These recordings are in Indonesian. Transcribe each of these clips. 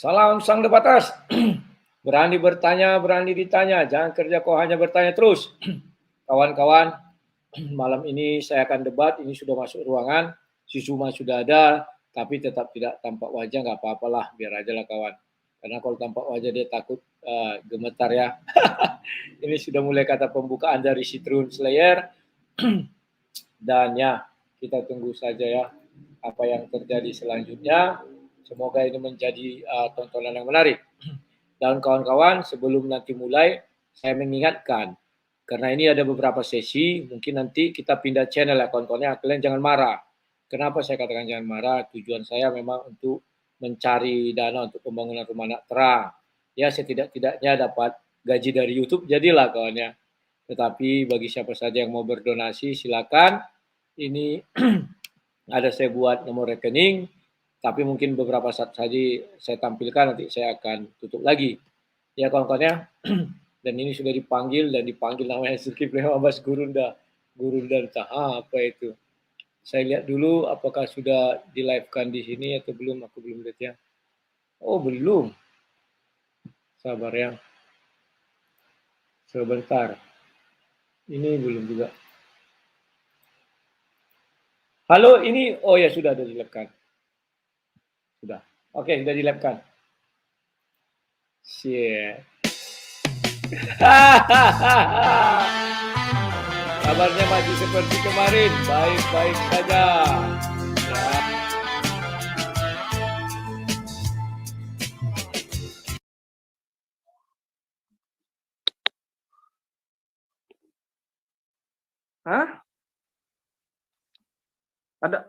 Salam sang debatas. Berani bertanya, berani ditanya. Jangan kerja kau hanya bertanya terus. Kawan-kawan, malam ini saya akan debat. Ini sudah masuk ruangan. Si Suma sudah ada, tapi tetap tidak tampak wajah. Nggak apa-apalah, biar aja lah kawan. Karena kalau tampak wajah dia takut gemetar ya. Ini sudah mulai kata pembukaan dari si Throne Slayer. Dan ya, kita tunggu saja ya apa yang terjadi selanjutnya. Semoga ini menjadi tontonan yang menarik. Dan kawan-kawan, sebelum nanti mulai, saya mengingatkan, karena ini ada beberapa sesi, mungkin nanti kita pindah channel ya kawan-kawannya, kalian jangan marah. Kenapa saya katakan jangan marah? Tujuan saya memang untuk mencari dana untuk pembangunan rumah anak terang. Ya setidak-tidaknya dapat gaji dari YouTube, jadilah kawannya. Tetapi bagi siapa saja yang mau berdonasi, silakan. Ini ada saya buat nomor rekening, tapi mungkin beberapa saat saja saya tampilkan, nanti saya akan tutup lagi. Ya kawan-kawan ya, dan ini sudah dipanggil namanya Zulkifli Abbas Gurunda. Gurunda entah apa itu. Saya lihat dulu apakah sudah di live-kan di sini atau belum, aku belum lihat ya. Oh belum. Sabar ya. Sebentar. Ini belum juga. Halo, ini oh ya sudah ada di live-kan. Sudah. Oke, sudah di live-kan. Shit. Kabarnya masih seperti kemarin, baik-baik saja. Ya. Hah? Ada?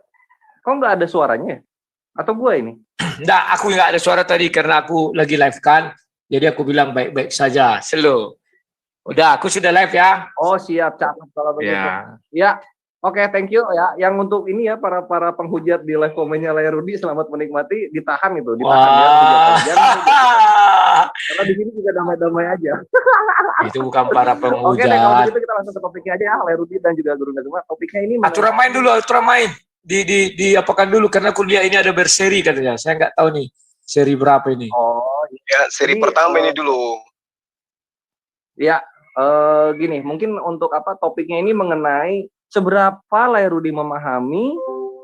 Kok nggak ada suaranya? Atau gua ini? Enggak, aku nggak ada suara tadi karena aku lagi live kan. Jadi aku bilang baik-baik saja, slow. Udah, aku sudah live ya. Oh siap, cakep kalau begitu. Ya, oke, thank you ya. Yang untuk ini ya para penghujat di live komennya Layar Rudi, selamat menikmati. Ditahan itu, ditahan ya. Karena di sini juga damai-damai aja. Itu bukan para penghujat. Oke deh, kalau begitu kita langsung ke topiknya aja ya, Layar Rudi dan juga Guru Nazuma. Topiknya ini aturan main dulu, aturan main. Di apakan dulu karena kuliah ini ada berseri katanya. Saya nggak tahu nih seri berapa ini. Oh, ya seri ini, pertama ini dulu. Ya, gini, mungkin untuk apa topiknya ini mengenai seberapa Layar Rudi memahami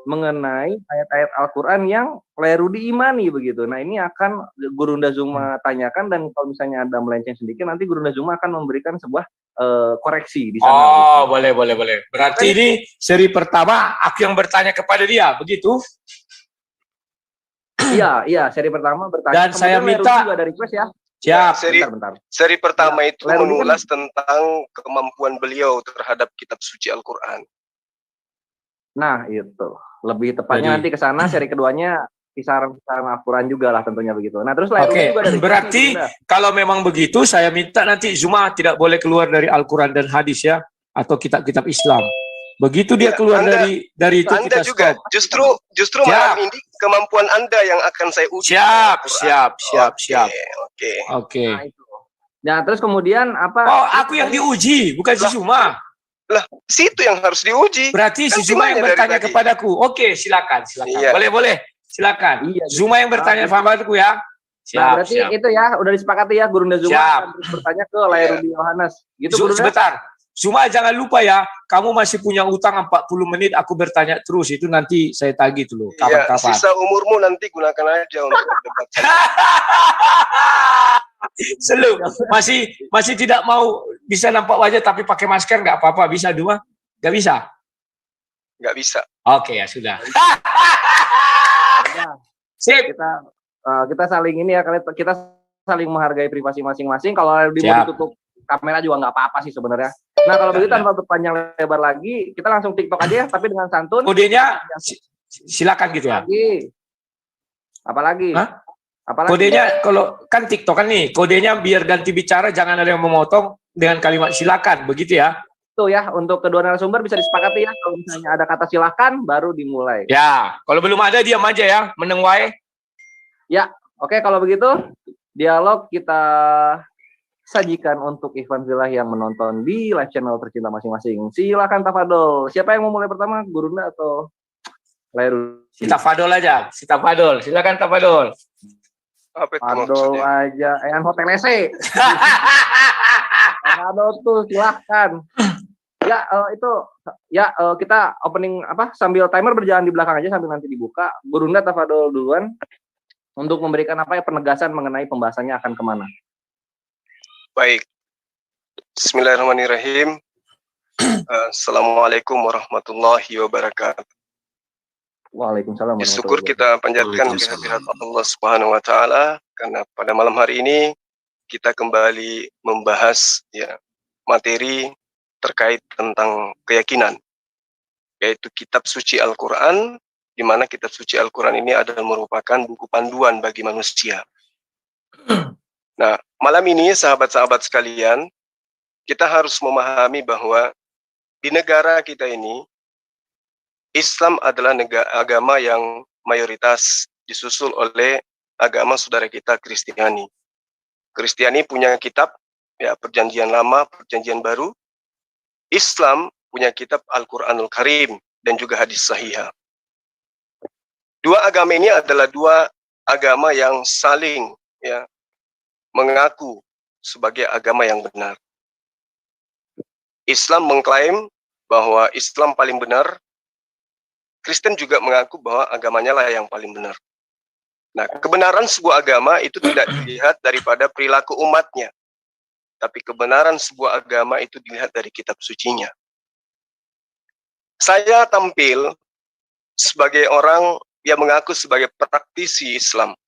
mengenai ayat-ayat Al-Quran yang Layar Rudi imani begitu. Nah ini akan Guru Nazuma tanyakan, dan kalau misalnya ada melenceng sedikit nanti Guru Nazuma akan memberikan sebuah koreksi di sana. Oh gitu. boleh. Berarti ini seri pertama aku yang bertanya kepada dia, begitu? Iya, seri pertama bertanya. Dan kemudian saya minta juga ada request ya. Siap. Seri pertama ya, itu mengulas tentang kemampuan beliau terhadap kitab suci Al-Quran. Nah itu lebih tepatnya nanti ke sana. Seri keduanya kisaran Al-Quran juga lah tentunya begitu. Nah terus juga dari berarti kalau memang begitu saya minta nanti Zuma tidak boleh keluar dari Al-Quran dan hadis ya, atau kitab-kitab Islam. Begitu dia keluar dari itu Anda kita juga stop. justru malam ini kemampuan Anda yang akan saya uji. Siap. Oke. Nah terus kemudian apa? Oh aku yang diuji bukan si Zuma. Lah, situ yang harus diuji. Berarti si Zuma yang bertanya kepadaku. Oke, silakan. Iya. Boleh. Silakan. Iya, Zuma yang bertanya kepadaku ya. Siap, berarti itu ya udah disepakati ya, Guru Nazuma akan terus bertanya ke Layar Rudi Yohanes. Gitu Guru. Sebentar. Zuma jangan lupa ya, kamu masih punya utang 40 menit aku bertanya terus, itu nanti saya tagih dulu. Kapan-kapan. Sisa umurmu nanti gunakan aja untuk debat. Selu, masih tidak mau bisa nampak wajah tapi pakai masker nggak apa-apa, bisa Duma? Nggak bisa? Nggak bisa. Oke ya sudah. Sip. Kita saling ini ya, kita saling menghargai privasi masing-masing. Kalau ditutup kamera juga nggak apa-apa sih sebenarnya. Nah kalau begitu tanpa berpanjang lebar lagi, kita langsung TikTok aja ya, tapi dengan santun. Kodenya silakan gitu ya. Apalagi? Kodenya kalau kan TikTok kan nih, kodenya biar ganti bicara jangan ada yang memotong dengan kalimat silakan, begitu ya. Tuh ya, untuk kedua narasumber bisa disepakati ya, kalau misalnya ada kata silakan baru dimulai. Ya, kalau belum ada diam aja ya, meneng wae. Ya, oke kalau begitu dialog kita sajikan untuk Ikhwan Fillah yang menonton di live channel tercinta masing-masing. Silakan tafadol. Siapa yang mau mulai pertama, Gurunda atau Layar Rudi? Si tafadol aja, si tafadol. Silakan tafadol. Apa itu Adol maksudnya? aja, hotel EC. Adol tuh silahkan. Ya itu ya kita opening apa sambil timer berjalan di belakang aja sambil nanti dibuka. Burunda Tafadol duluan untuk memberikan apa ya penegasan mengenai pembahasannya akan kemana. Baik. Bismillahirrahmanirrahim. Assalamualaikum warahmatullahi wabarakatuh. Waalaikumsalam Syukur warahmatullahi kita panjatkan kehadirat Allah Subhanahu wa taala karena pada malam hari ini kita kembali membahas ya materi terkait tentang keyakinan, yaitu kitab suci Al-Qur'an, di mana kitab suci Al-Qur'an ini adalah merupakan buku panduan bagi manusia. Nah, malam ini sahabat-sahabat sekalian, kita harus memahami bahwa di negara kita ini Islam adalah agama yang mayoritas disusul oleh agama saudara kita Kristiani. Kristiani punya kitab ya Perjanjian Lama, Perjanjian Baru. Islam punya kitab Al-Qur'anul Karim dan juga hadis sahihah. Dua agama ini adalah dua agama yang saling ya mengaku sebagai agama yang benar. Islam mengklaim bahwa Islam paling benar. Kristen juga mengaku bahwa agamanya lah yang paling benar. Nah, kebenaran sebuah agama itu tidak dilihat daripada perilaku umatnya, tapi kebenaran sebuah agama itu dilihat dari kitab sucinya. Saya tampil sebagai orang yang mengaku sebagai praktisi Islam.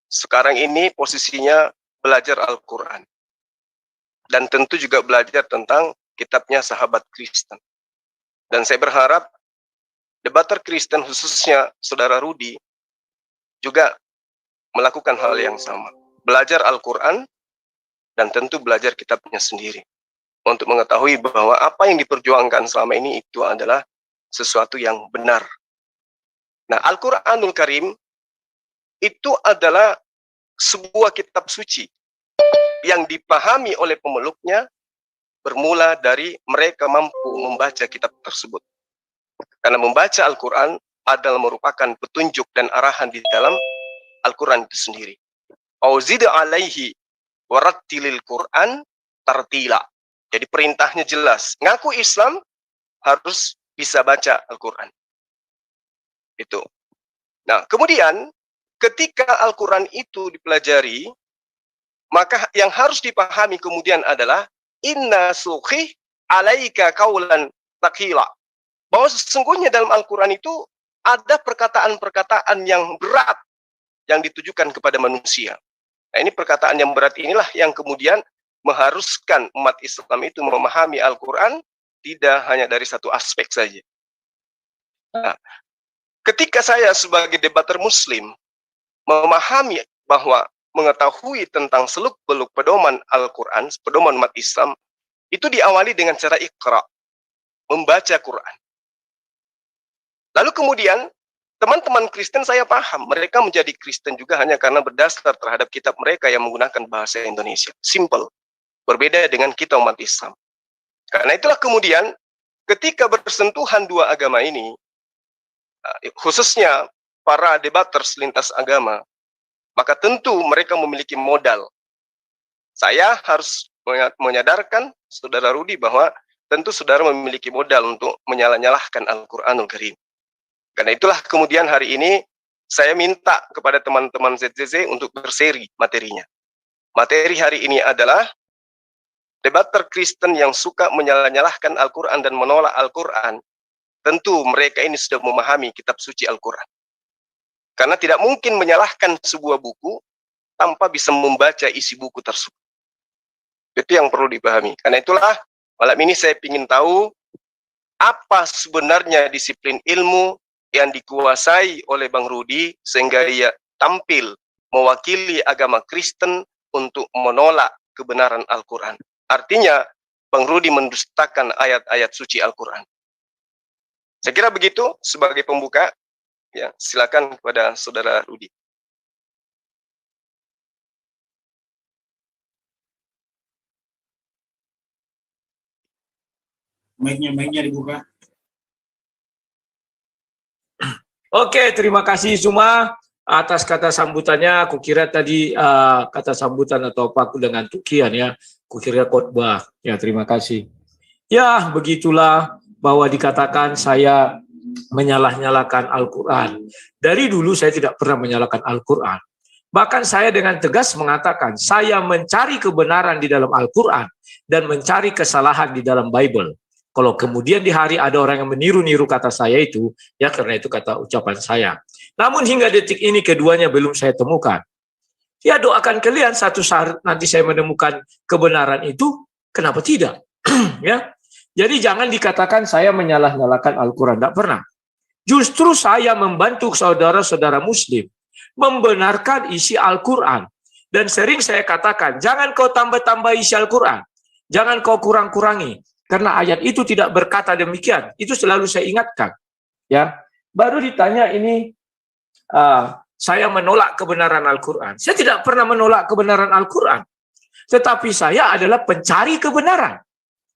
Sekarang ini posisinya belajar Al-Quran. Dan tentu juga belajar tentang kitabnya sahabat Kristen. Dan saya berharap debater Kristen khususnya Saudara Rudi juga melakukan hal yang sama. Belajar Al-Quran dan tentu belajar kitabnya sendiri. Untuk mengetahui bahwa apa yang diperjuangkan selama ini itu adalah sesuatu yang benar. Nah, Al-Quranul Karim itu adalah sebuah kitab suci yang dipahami oleh pemeluknya bermula dari mereka mampu membaca kitab tersebut. Karena membaca Al-Quran adalah merupakan petunjuk dan arahan di dalam Al-Quran itu sendiri. Auzid alaihi warattilil Quran tartila. Jadi perintahnya jelas. Ngaku Islam harus bisa baca Al-Quran. Itu. Nah, kemudian ketika Al-Quran itu dipelajari, maka yang harus dipahami kemudian adalah inna sukhih alaika kaulan takila. Bahwa sesungguhnya dalam Al-Quran itu ada perkataan-perkataan yang berat yang ditujukan kepada manusia. Nah, ini perkataan yang berat inilah yang kemudian mengharuskan umat Islam itu memahami Al-Quran tidak hanya dari satu aspek saja. Nah, ketika saya sebagai debater Muslim memahami bahwa mengetahui tentang seluk-beluk pedoman Al-Quran, pedoman umat Islam, itu diawali dengan cara Iqra, membaca Quran. Lalu kemudian teman-teman Kristen saya paham, mereka menjadi Kristen juga hanya karena berdasar terhadap kitab mereka yang menggunakan bahasa Indonesia. Simple. Berbeda dengan kita umat Islam. Karena itulah kemudian ketika bersentuhan dua agama ini, khususnya para debaters lintas agama, maka tentu mereka memiliki modal. Saya harus menyadarkan Saudara Rudi bahwa tentu saudara memiliki modal untuk menyalah-nyalahkan Al-Quranul Karim. Karena itulah kemudian hari ini saya minta kepada teman-teman ZZZ untuk berseri materinya. Materi hari ini adalah debater Kristen yang suka menyalah-nyalahkan Al-Quran dan menolak Al-Quran. Tentu mereka ini sudah memahami kitab suci Al-Quran. Karena tidak mungkin menyalahkan sebuah buku tanpa bisa membaca isi buku tersebut. Itu yang perlu dipahami. Karena itulah malam ini saya ingin tahu apa sebenarnya disiplin ilmu yang dikuasai oleh Bang Rudi sehingga ia tampil mewakili agama Kristen untuk menolak kebenaran Al-Quran. Artinya Bang Rudi mendustakan ayat-ayat suci Al-Quran. Saya kira begitu sebagai pembuka. Ya, silakan kepada Saudara Rudi. Mic-nya dibuka. Oke, terima kasih semua. atas kata sambutannya. Aku kira tadi kata sambutan atau apa aku dengan tukian ya. Aku kira khotbah. Ya, terima kasih. Ya, begitulah bahwa dikatakan saya menyalah-nyalakan Al-Quran. Dari dulu saya tidak pernah menyalahkan Al-Quran. Bahkan saya dengan tegas mengatakan saya mencari kebenaran di dalam Al-Quran dan mencari kesalahan di dalam Bible. Kalau kemudian di hari ada orang yang meniru-niru kata saya itu, ya karena itu kata ucapan saya. Namun hingga detik ini keduanya belum saya temukan. Ya, doakan kalian satu saat nanti saya menemukan kebenaran itu, kenapa tidak? Ya. Jadi jangan dikatakan saya menyalah-nyalakan Al-Quran, tidak pernah. Justru saya membantu saudara-saudara Muslim membenarkan isi Al-Quran. Dan sering saya katakan, jangan kau tambah-tambah isi Al-Quran, jangan kau kurang-kurangi. Karena ayat itu tidak berkata demikian. Itu selalu saya ingatkan. Ya, baru ditanya ini, saya menolak kebenaran Al-Quran. Saya tidak pernah menolak kebenaran Al-Quran. Tetapi saya adalah pencari kebenaran.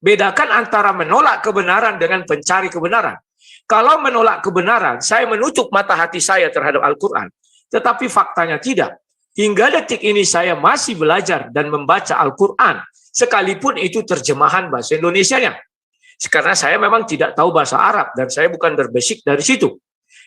Bedakan antara menolak kebenaran dengan pencari kebenaran. Kalau menolak kebenaran, saya menutup mata hati saya terhadap Al-Quran. Tetapi faktanya tidak. Hingga detik ini saya masih belajar dan membaca Al-Quran. Sekalipun itu terjemahan bahasa Indonesianya. Karena saya memang tidak tahu bahasa Arab dan saya bukan berbasik dari situ.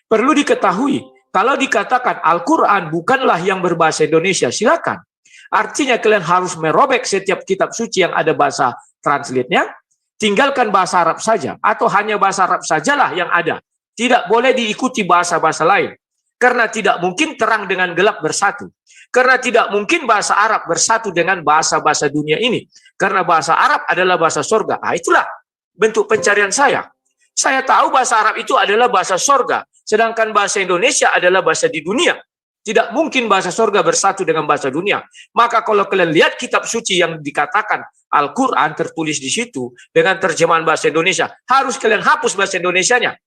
Perlu diketahui, kalau dikatakan Al-Quran bukanlah yang berbahasa Indonesia, silakan. Artinya kalian harus merobek setiap kitab suci yang ada bahasa translate-nya, tinggalkan bahasa Arab saja, atau hanya bahasa Arab sajalah yang ada. Tidak boleh diikuti bahasa-bahasa lain. Karena tidak mungkin terang dengan gelap bersatu. Karena tidak mungkin bahasa Arab bersatu dengan bahasa-bahasa dunia ini. Karena bahasa Arab adalah bahasa sorga. Itulah bentuk pencarian saya. Saya tahu bahasa Arab itu adalah bahasa sorga. Sedangkan bahasa Indonesia adalah bahasa di dunia. Tidak mungkin bahasa sorga bersatu dengan bahasa dunia. Maka kalau kalian lihat kitab suci yang dikatakan Al-Quran tertulis di situ dengan terjemahan bahasa Indonesia, harus kalian hapus bahasa Indonesianya.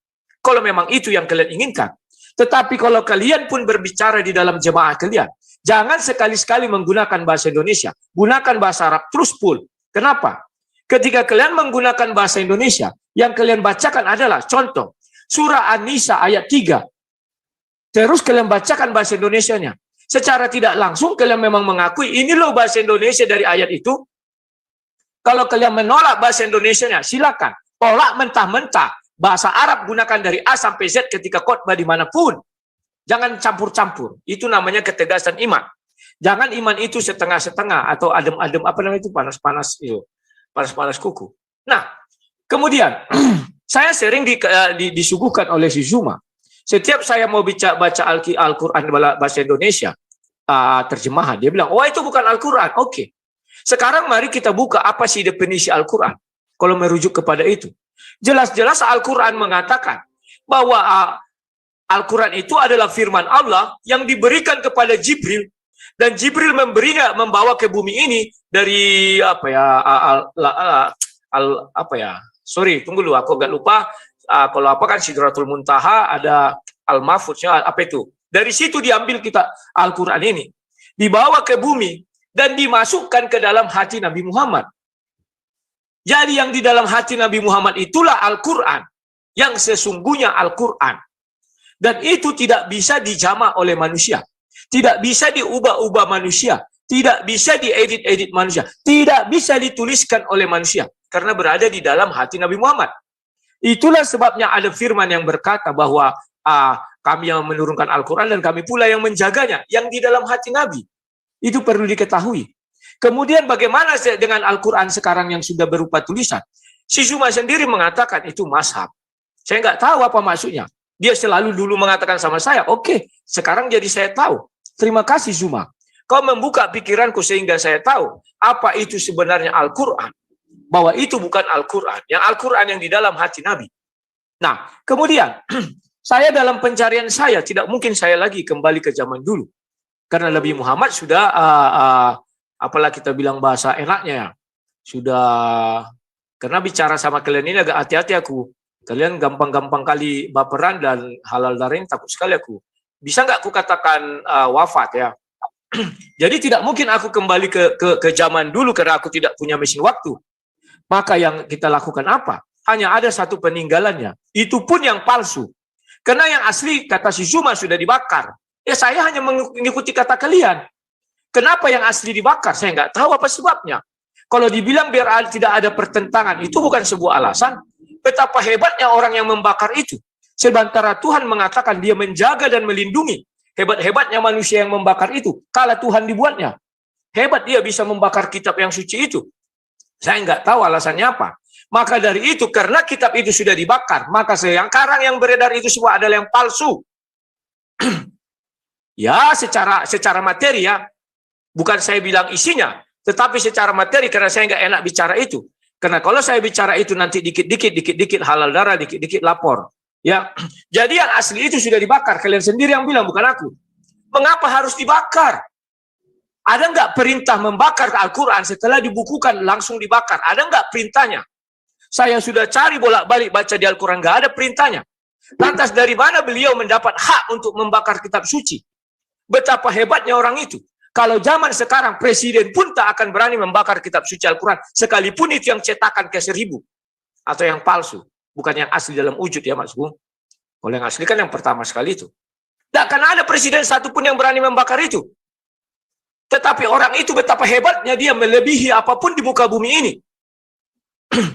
Kalau memang itu yang kalian inginkan. Tetapi kalau kalian pun berbicara di dalam jemaah kalian, jangan sekali-sekali menggunakan bahasa Indonesia. Gunakan bahasa Arab terus full. Kenapa? Ketika kalian menggunakan bahasa Indonesia, yang kalian bacakan adalah contoh, surah An-Nisa ayat 3. Terus kalian bacakan bahasa Indonesianya. Secara tidak langsung kalian memang mengakui, ini loh bahasa Indonesia dari ayat itu. Kalau kalian menolak bahasa Indonesianya, silakan. Tolak mentah-mentah. Bahasa Arab gunakan dari A sampai Z ketika khotbah dimanapun. Jangan campur-campur. Itu namanya ketegasan iman. Jangan iman itu setengah-setengah atau adem-adem, apa namanya itu, panas-panas itu. Panas-panas kuku. Nah, kemudian saya sering disuguhkan oleh si Zuma. Setiap saya mau baca Al-Quran bahasa Indonesia, terjemahan, dia bilang, oh itu bukan Al-Quran. Oke. Sekarang mari kita buka apa sih definisi Al-Quran. Kalau merujuk kepada itu. Jelas-jelas Al-Quran mengatakan bahwa Al-Quran itu adalah firman Allah yang diberikan kepada Jibril, dan Jibril membawa ke bumi ini dari sorry, tunggu dulu, aku agak lupa. Kalau apa kan Sidratul Muntaha, ada Al-Mahfuznya, apa itu? Dari situ diambil kita Al-Quran ini, dibawa ke bumi dan dimasukkan ke dalam hati Nabi Muhammad. Jadi yang di dalam hati Nabi Muhammad itulah Al-Quran, yang sesungguhnya Al-Quran. Dan itu tidak bisa dijamak oleh manusia. Tidak bisa diubah-ubah manusia. Tidak bisa diedit-edit manusia. Tidak bisa dituliskan oleh manusia. Karena berada di dalam hati Nabi Muhammad. Itulah sebabnya ada firman yang berkata bahwa kami yang menurunkan Al-Quran dan kami pula yang menjaganya. Yang di dalam hati Nabi. Itu perlu diketahui. Kemudian bagaimana dengan Al-Quran sekarang yang sudah berupa tulisan? Si Zuma sendiri mengatakan itu mazhab. Saya nggak tahu apa maksudnya. Dia selalu dulu mengatakan sama saya, oke, sekarang jadi saya tahu. Terima kasih Zuma. Kau membuka pikiranku sehingga saya tahu apa itu sebenarnya Al-Quran. Bahwa itu bukan Al-Quran. Yang Al-Quran yang di dalam hati Nabi. Nah, kemudian saya dalam pencarian saya, tidak mungkin saya lagi kembali ke zaman dulu. Karena Nabi Muhammad sudah apalah kita bilang bahasa enaknya ya. Sudah, karena bicara sama kalian ini agak hati-hati aku. Kalian gampang-gampang kali baperan dan halal darahnya takut sekali aku. Bisa nggak aku katakan wafat ya. Jadi tidak mungkin aku kembali ke zaman dulu karena aku tidak punya mesin waktu. Maka yang kita lakukan apa? Hanya ada satu peninggalannya. Itu pun yang palsu. Karena yang asli kata si Zuma sudah dibakar. Ya saya hanya mengikuti kata kalian. Kenapa yang asli dibakar? Saya nggak tahu apa sebabnya. Kalau dibilang biar tidak ada pertentangan, itu bukan sebuah alasan. Betapa hebatnya orang yang membakar itu. Sementara Tuhan mengatakan dia menjaga dan melindungi. Hebat-hebatnya manusia yang membakar itu. Kala Tuhan dibuatnya. Hebat dia bisa membakar kitab yang suci itu. Saya nggak tahu alasannya apa. Maka dari itu, karena kitab itu sudah dibakar, maka sekarang yang beredar itu semua adalah yang palsu. Ya, secara materi ya, bukan saya bilang isinya, tetapi secara materi, karena saya nggak enak bicara itu. Karena kalau saya bicara itu nanti dikit-dikit halal darah, dikit-dikit lapor. Ya, jadi yang asli itu sudah dibakar. Kalian sendiri yang bilang, bukan aku. Mengapa harus dibakar? Ada nggak perintah membakar Al-Quran setelah dibukukan langsung dibakar? Ada nggak perintahnya? Saya sudah cari bolak-balik baca di Al-Quran, nggak ada perintahnya. Lantas dari mana beliau mendapat hak untuk membakar kitab suci? Betapa hebatnya orang itu. Kalau zaman sekarang presiden pun tak akan berani membakar kitab suci Al-Quran, sekalipun itu yang cetakan ke 1000 atau yang palsu, bukan yang asli dalam wujud ya Mas Bung. Kalau yang asli kan yang pertama sekali itu. Tak akan ada presiden satupun yang berani membakar itu. Tetapi orang itu betapa hebatnya dia melebihi apapun di muka bumi ini.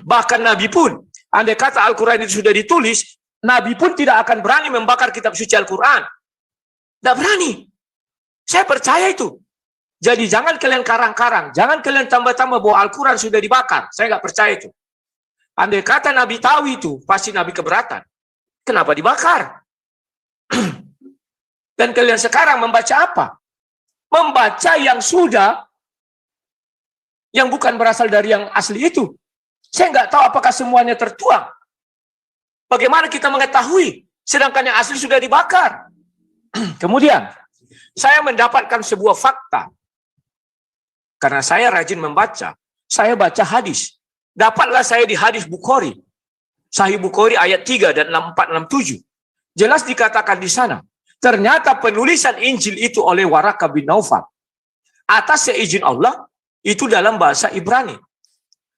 Bahkan Nabi pun, andai kata Al-Quran itu sudah ditulis, Nabi pun tidak akan berani membakar kitab suci Al-Quran. Tidak berani. Saya percaya itu. Jadi jangan kalian karang-karang, jangan kalian tambah-tambah bahwa Al-Quran sudah dibakar. Saya nggak percaya itu. Andai kata Nabi tahu itu, pasti Nabi keberatan. Kenapa dibakar? Dan kalian sekarang membaca apa? Membaca yang sudah, yang bukan berasal dari yang asli itu. Saya nggak tahu apakah semuanya tertuang. Bagaimana kita mengetahui, sedangkan yang asli sudah dibakar. Kemudian, saya mendapatkan sebuah fakta. Karena saya rajin membaca, saya baca hadis. Dapatlah saya di hadis Bukhari. Sahih Bukhari ayat 3 dan 6467. Jelas dikatakan di sana, ternyata penulisan Injil itu oleh Waraqah bin Naufal atas seizin Allah itu dalam bahasa Ibrani.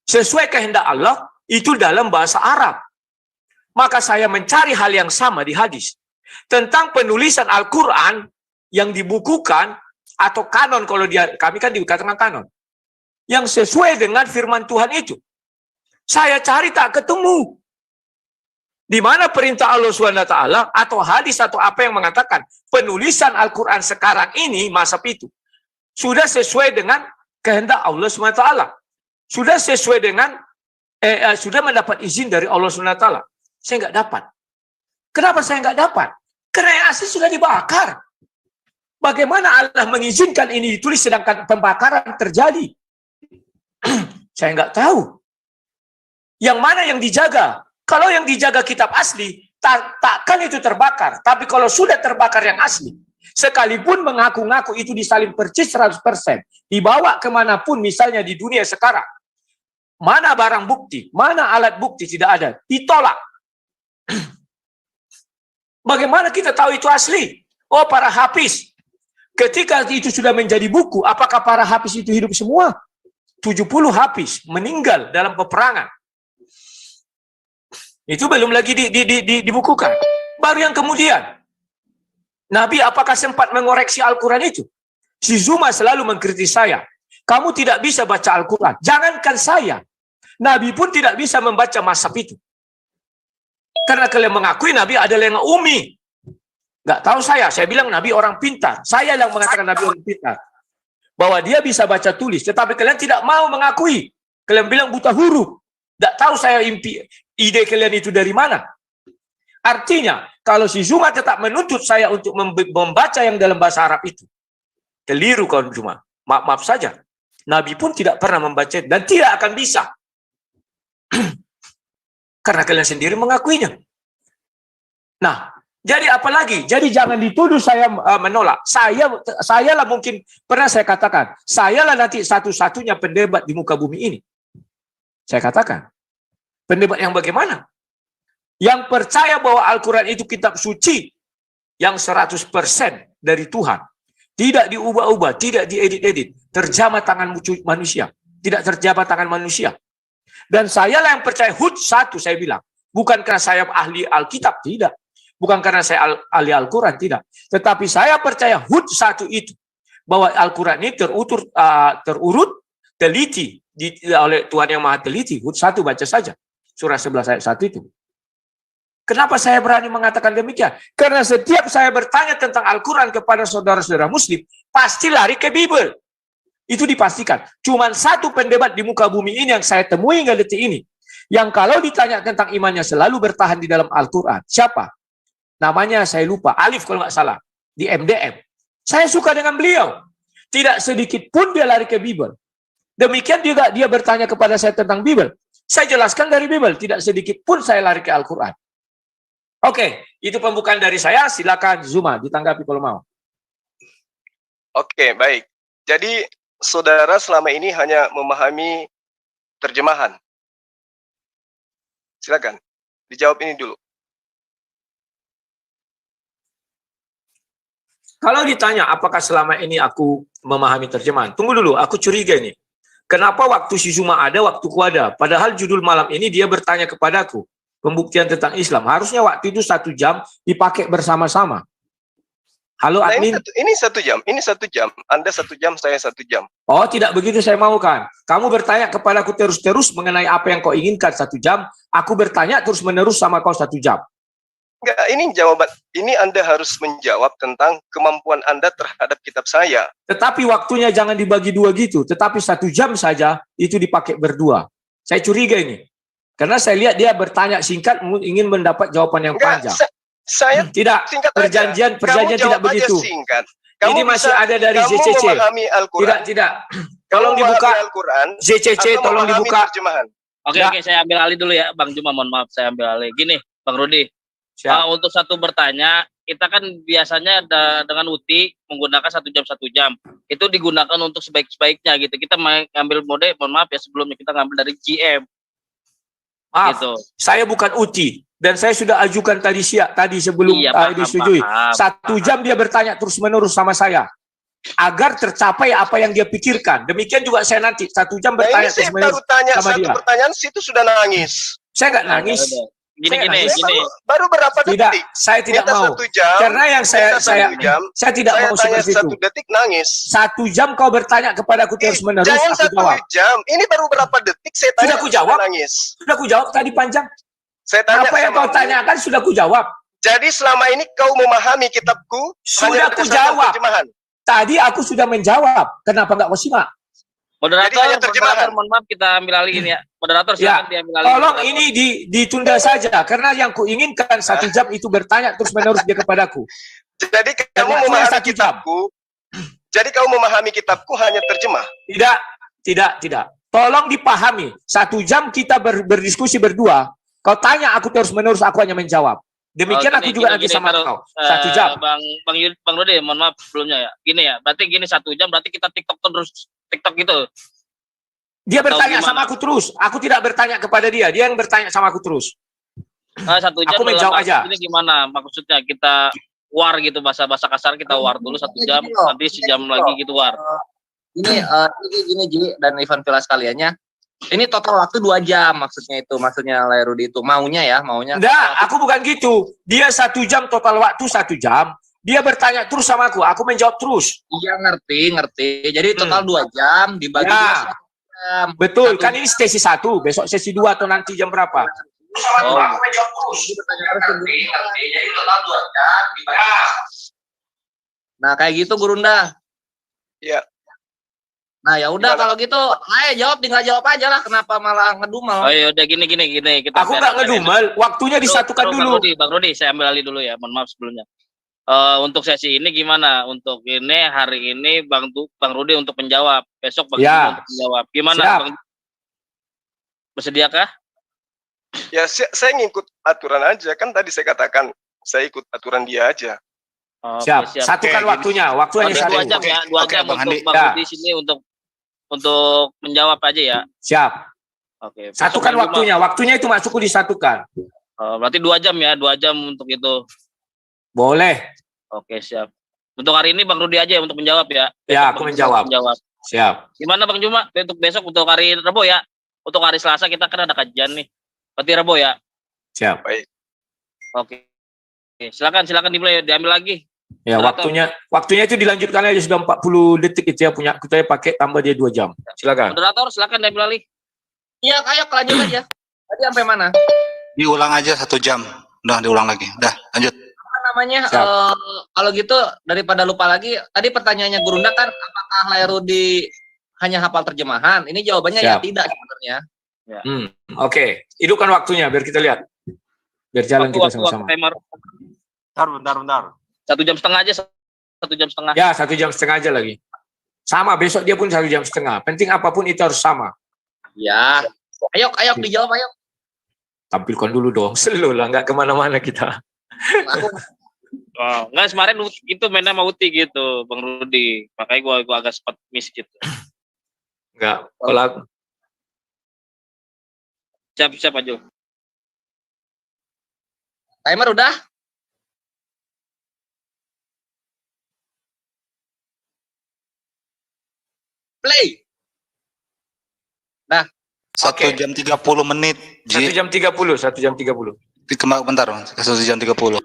Sesuai kehendak Allah itu dalam bahasa Arab. Maka saya mencari hal yang sama di hadis tentang penulisan Al-Quran yang dibukukan atau kanon, kalau kami kan dikatakan kanon, yang sesuai dengan firman Tuhan itu. Saya cari tak ketemu. Di mana perintah Allah SWT atau hadis atau apa yang mengatakan penulisan Al-Quran sekarang ini, masa itu, sudah sesuai dengan kehendak Allah SWT. Sudah sesuai dengan, sudah mendapat izin dari Allah SWT. Saya nggak dapat. Kenapa saya nggak dapat? Karena yang asli sudah dibakar. Bagaimana Allah mengizinkan ini ditulis sedangkan pembakaran terjadi? Saya nggak tahu. Yang mana yang dijaga? Kalau yang dijaga kitab asli, takkan itu terbakar. Tapi kalau sudah terbakar yang asli, sekalipun mengaku-ngaku itu disalin percis 100%, dibawa kemanapun misalnya di dunia sekarang, mana barang bukti, mana alat bukti, tidak ada, ditolak. Bagaimana kita tahu itu asli? Oh, para hafiz. Ketika itu sudah menjadi buku, apakah para hafiz itu hidup semua? 70 hafiz meninggal dalam peperangan. Itu belum lagi dibukukan. Baru yang kemudian, Nabi apakah sempat mengoreksi Al-Quran itu? Si Zuma selalu mengkritik saya. Kamu tidak bisa baca Al-Quran. Jangankan saya. Nabi pun tidak bisa membaca mashaf itu. Karena kalian mengakui Nabi adalah yang umi. Nggak tahu saya bilang Nabi orang pintar. Saya yang mengatakan Nabi orang pintar. Bahwa dia bisa baca tulis. Tetapi kalian tidak mau mengakui. Kalian bilang buta huruf. Nggak tahu saya ide kalian itu dari mana. Artinya, kalau si Zuma tetap menuntut saya untuk membaca yang dalam bahasa Arab itu. Keliru kawan Zuma. Maaf saja. Nabi pun tidak pernah membaca dan tidak akan bisa. Karena kalian sendiri mengakuinya. Nah, jadi apalagi? Jadi jangan dituduh saya menolak. Saya lah mungkin pernah saya katakan, saya lah nanti satu-satunya pendebat di muka bumi ini. Saya katakan, pendebat yang bagaimana? Yang percaya bahwa Al-Quran itu kitab suci yang 100% dari Tuhan. Tidak diubah-ubah, tidak diedit-edit. Terjamah tangan manusia. Tidak terjamah tangan manusia. Dan saya lah yang percaya hud satu, saya bilang. Bukan karena saya ahli Alkitab, tidak. Bukan karena saya ahli Al-Quran, tidak. Tetapi saya percaya Hud 1 itu, bahwa Al-Quran ini terurut, teliti oleh Tuhan yang Maha Teliti. Hud 1 baca saja. Surah 11 ayat 1 itu. Kenapa saya berani mengatakan demikian? Karena setiap saya bertanya tentang Al-Quran kepada saudara-saudara muslim, pasti lari ke Bible. Itu dipastikan. Cuman satu pendebat di muka bumi ini yang saya temui hingga detik ini, yang kalau ditanya tentang imannya selalu bertahan di dalam Al-Quran. Siapa? Namanya saya lupa. Alif kalau nggak salah. Di MDM. Saya suka dengan beliau. Tidak sedikit pun dia lari ke Bible. Demikian juga dia bertanya kepada saya tentang Bible. Saya jelaskan dari Bible. Tidak sedikit pun saya lari ke Al-Quran. Oke, itu pembukaan dari saya. Silakan Zuma ditanggapi kalau mau. Oke, baik. Jadi saudara selama ini hanya memahami terjemahan. Silakan dijawab ini dulu. Kalau ditanya apakah selama ini aku memahami terjemahan, tunggu dulu, aku curiga ini. Kenapa waktu si Zuma ada, waktuku ada? Padahal judul malam ini dia bertanya kepadaku. Pembuktian tentang Islam. Harusnya waktu itu 1 jam dipakai bersama-sama. Halo Nah, admin. ini 1 jam. Ini 1 jam. Anda 1 jam, saya 1 jam. Oh, tidak begitu saya mau kan. Kamu bertanya kepadaku terus-terus mengenai apa yang kau inginkan 1 jam. Aku bertanya terus-menerus sama kau 1 jam. Enggak, ini jawaban. Ini Anda harus menjawab tentang kemampuan Anda terhadap kitab saya. Tetapi waktunya jangan dibagi 2 gitu. Tetapi 1 jam saja itu dipakai berdua. Saya curiga ini. Karena saya lihat dia bertanya singkat, ingin mendapat jawaban yang Enggak, panjang. saya Tidak, singkat perjanjian aja. Kamu tidak jawab aja begitu. singkat. Ini masih ada dari kamu ZCC. memahami Al-Quran. Tidak. Tolong Kamu dibuka memahami Al-Quran. ZCC, atau tolong memahami dibuka. terjemahan. Oke, saya ambil alih dulu ya, Bang Juma. Mohon maaf, saya ambil alih. Gini, Bang Rudi. Untuk satu bertanya, kita kan biasanya dengan UTI menggunakan 1 jam 1 jam. Itu digunakan untuk sebaik-baiknya gitu. Kita ngambil mode, mohon maaf ya, sebelumnya kita ngambil dari GM. Maaf, Gitu. saya bukan UTI dan saya sudah ajukan tadi sebelum disetujui. 1 jam dia bertanya terus-menerus sama saya agar tercapai apa yang dia pikirkan. Demikian juga saya nanti 1 jam Nah, bertanya ini saya terus-menerus baru tanya sama satu dia. pertanyaan, situ sudah nangis. Saya nggak nangis. Gini. Baru berapa Tidak, detik? saya tidak Minta mau. 1 jam. Karena yang saya tidak Saya mau tanya seperti 1 itu. detik nangis. 1 jam kau bertanya kepadaku terus-menerus, Jangan aku 1 jawab. jam. Ini baru berapa detik saya tanya. Sudah ku jawab. Nangis. Sudah ku jawab tadi panjang. Saya tanya Apa yang sama kau tanyakan sudah ku jawab. Jadi selama ini kau memahami kitabku Sudah hanya ku berdasarkan jawab. terjemahan. Tadi aku sudah menjawab. Kenapa nggak kau simak? Moderator, mohon maaf kita ambil alih ini ya. Moderator silakan diambil alih. Tolong ini ditunda saja karena yang kuinginkan 1 jam itu bertanya terus-menerus dia kepadaku. Jadi kamu waktunya memahami 1 jam. kitabku. Jadi kamu memahami kitabku hanya terjemah. Tidak. Tolong dipahami. 1 jam kita berdiskusi berdua. Kau tanya aku terus-menerus, aku hanya menjawab. Demikian aku juga nanti sama kau. 1 jam. Bang Rudi, mohon maaf sebelumnya ya. Gini ya, berarti gini 1 jam berarti kita TikTok gitu. Dia Atau bertanya gimana? sama aku terus. Aku tidak bertanya kepada dia. Dia yang bertanya sama aku terus. 1 jam Aku menjawab aja. Ini gimana maksudnya, kita war gitu, bahasa kasar kita war dulu 1 jam, nanti sejam lagi gitu war. Gini Ji dan Ivan Villa sekaliannya. Ini total waktu 2 jam maksudnya Lairudi itu maunya. Enggak, aku bukan gitu. Dia 1 jam total waktu 1 jam. Dia bertanya terus sama aku menjawab terus. Iya ngerti. Jadi total 2 jam dibagi 2 jam. Betul, kan ini sesi 1, besok sesi 2 atau nanti jam berapa? Aku menjawab terus. Ngerti. Jadi total 2 jam dibagi. Nah, kayak gitu Gurunda. Iya. Nah, ya udah kalau gitu, ayo tinggal jawab aja lah, kenapa malah ngedumel. Oh ya udah gini kita. Aku nggak ngedumel, waktunya disatukan dulu. Bang Rudi, saya ambil alih dulu ya, mohon maaf sebelumnya. Untuk sesi ini gimana? Untuk ini hari ini Bang Rudi untuk menjawab, besok Bang Rudi untuk menjawab. Gimana Siap. Bang? Bersediakah? Ya saya ngikut aturan aja, kan tadi saya katakan saya ikut aturan dia aja. Siap. Satukan waktunya, waktu hanya 2 1 jam ya, 2 jam Bang untuk Andi. Bang Rudi sini untuk menjawab aja ya. Siap. Oke. Satukan waktunya itu masukku disatukan. Berarti 2 jam ya, 2 jam untuk itu. Boleh. Oke, siap. Untuk hari ini Bang Rudi aja untuk menjawab ya. Ya, Besok aku Bang menjawab. Rudi Siap. Gimana Bang Juma? Untuk besok, untuk hari Rabu ya. Untuk hari Selasa kita kan ada kajian nih. Berarti Rabu ya. Siap. Oke. Silakan dimulai, diambil lagi. Ya, Moderator. waktunya itu dilanjutkan aja, sudah 40 detik itu ya, punya aku tadi pakai tambah dia 2 jam. Silakan. Moderator, silakan diambil alih. Iya, ayo lanjut aja. Tadi sampai mana? Diulang aja 1 jam. Udah diulang lagi. Udah, lanjut. Apa namanya? Siap. Kalau gitu daripada lupa lagi, tadi pertanyaannya Gurunda kan, apakah Lairudi hanya hafal terjemahan? Ini jawabannya ya Siap. tidak sebenarnya. Oke. Hidupkan waktunya biar kita lihat. Biar jalan kita sama-sama. Timer. Bentar. 1 jam setengah aja, 1 jam setengah. Ya, 1 jam setengah aja lagi. Sama, besok dia pun 1 jam setengah. Penting apapun itu harus sama. Ya. Ayo dijawab, ayo. Tampilkan dulu dong. Slow lah, nggak kemana-mana kita. Aku Oh, enggak, kemarin itu mainnya sama Uti gitu, Bang Rudi. Makanya gua agak sempat miss gitu. Nggak. Kalau Siap aja. timer udah? Play. 1 jam 30 menit. 1 jam 30, 1 jam 30. Bentar, 1 jam 30.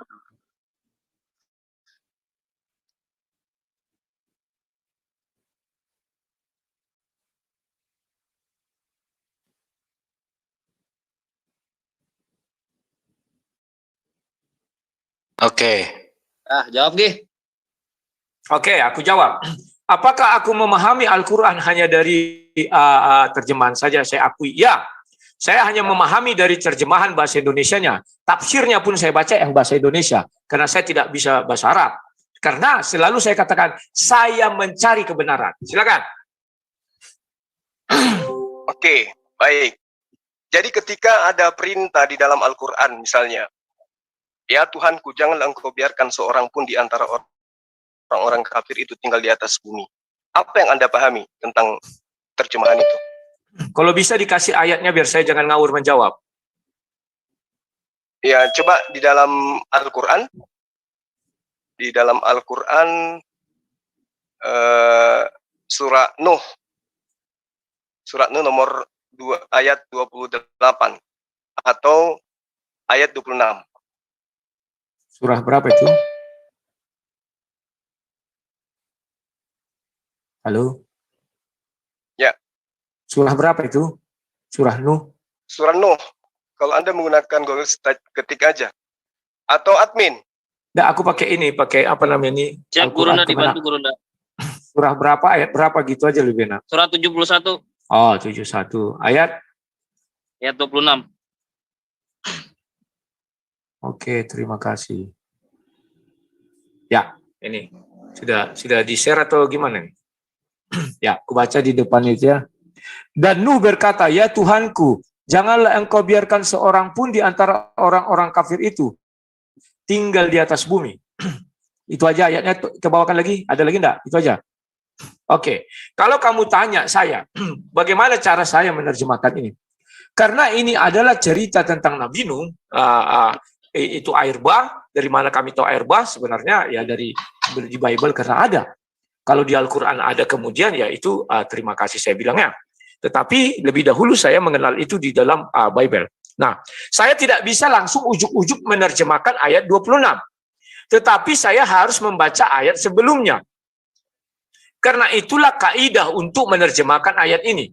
Oke. Jawab Gih. Oke, aku jawab. Apakah aku memahami Al-Quran hanya dari terjemahan saja? Saya akui, ya. Saya hanya memahami dari terjemahan bahasa Indonesianya. Tafsirnya pun saya baca yang bahasa Indonesia. Karena saya tidak bisa bahasa Arab. Karena selalu saya katakan, saya mencari kebenaran. Silakan. Oke, baik. Jadi ketika ada perintah di dalam Al-Quran misalnya, ya Tuhanku, janganlah engkau biarkan seorang pun di antara orang-orang kafir itu tinggal di atas bumi. Apa yang Anda pahami tentang terjemahan itu? Kalau bisa dikasih ayatnya biar saya jangan ngawur menjawab. Ya, coba di dalam Al-Quran. Di dalam Al-Quran surah Nuh. Surat Nuh nomor 2 ayat 28 atau ayat 26. Surah berapa itu? Halo? Ya. Surah berapa itu? Surah Nuh? Surah Nuh. Kalau Anda menggunakan Google, ketik aja. Atau admin. Nggak, aku pakai ini, pakai apa namanya ini? Siap, Gurunda, dibantu Gurunda. Surah berapa, ayat berapa gitu aja lebih enak. Surah 71. Oh, 71. Ayat? Ayat 26. Oke, terima kasih. Ya, ini. Sudah di-share atau gimana nih? Ya, aku baca di depan itu ya. Dan Nuh berkata, ya Tuhanku, janganlah engkau biarkan seorang pun di antara orang-orang kafir itu tinggal di atas bumi. Itu aja ayatnya, kita bawakan lagi. Ada lagi enggak? Itu aja. Oke, kalau kamu tanya saya, bagaimana cara saya menerjemahkan ini? Karena ini adalah cerita tentang Nabi Nuh, itu air bah. Dari mana kami tahu air bah? Sebenarnya ya dari di Bible karena ada. Kalau di Al-Quran ada kemudian ya itu terima kasih saya bilangnya. Tetapi lebih dahulu saya mengenal itu di dalam Bible. Nah, saya tidak bisa langsung ujuk-ujuk menerjemahkan ayat 26. Tetapi saya harus membaca ayat sebelumnya. Karena itulah kaidah untuk menerjemahkan ayat ini.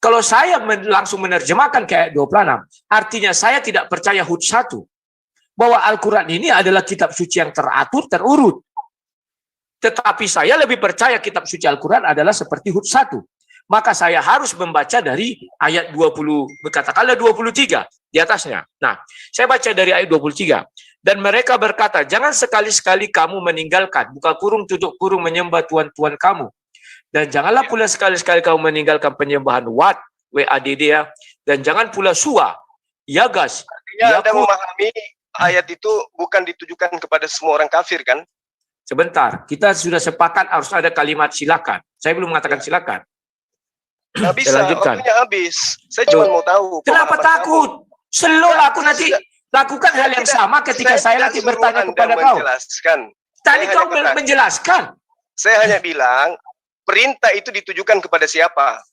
Kalau saya langsung menerjemahkan ke ayat 26, artinya saya tidak percaya HUT 1. Bahwa Al-Quran ini adalah kitab suci yang teratur, terurut. Tetapi saya lebih percaya kitab suci Al-Quran adalah seperti HUT 1. Maka saya harus membaca dari ayat 20, katakanlah 23 di atasnya. Nah, saya baca dari ayat 23. Dan mereka berkata, jangan sekali-sekali kamu meninggalkan, buka kurung tutup kurung menyembah tuan-tuan kamu. Dan janganlah pula sekali-sekali kamu meninggalkan penyembahan Wat, WADD ya. Dan jangan pula Suwa, Yagas. Artinya Anda memahami ayat itu bukan ditujukan kepada semua orang kafir kan? Sebentar, kita sudah sepakat harus ada kalimat silakan. Saya belum mengatakan silakan. Nggak bisa, waktunya habis. Saya cuma mau tahu. Kenapa takut? Slow aku nanti lakukan hal yang sama ketika saya nanti bertanya kepada kau. Tadi kau menjelaskan. Saya hanya bilang, perintah itu ditujukan kepada siapa?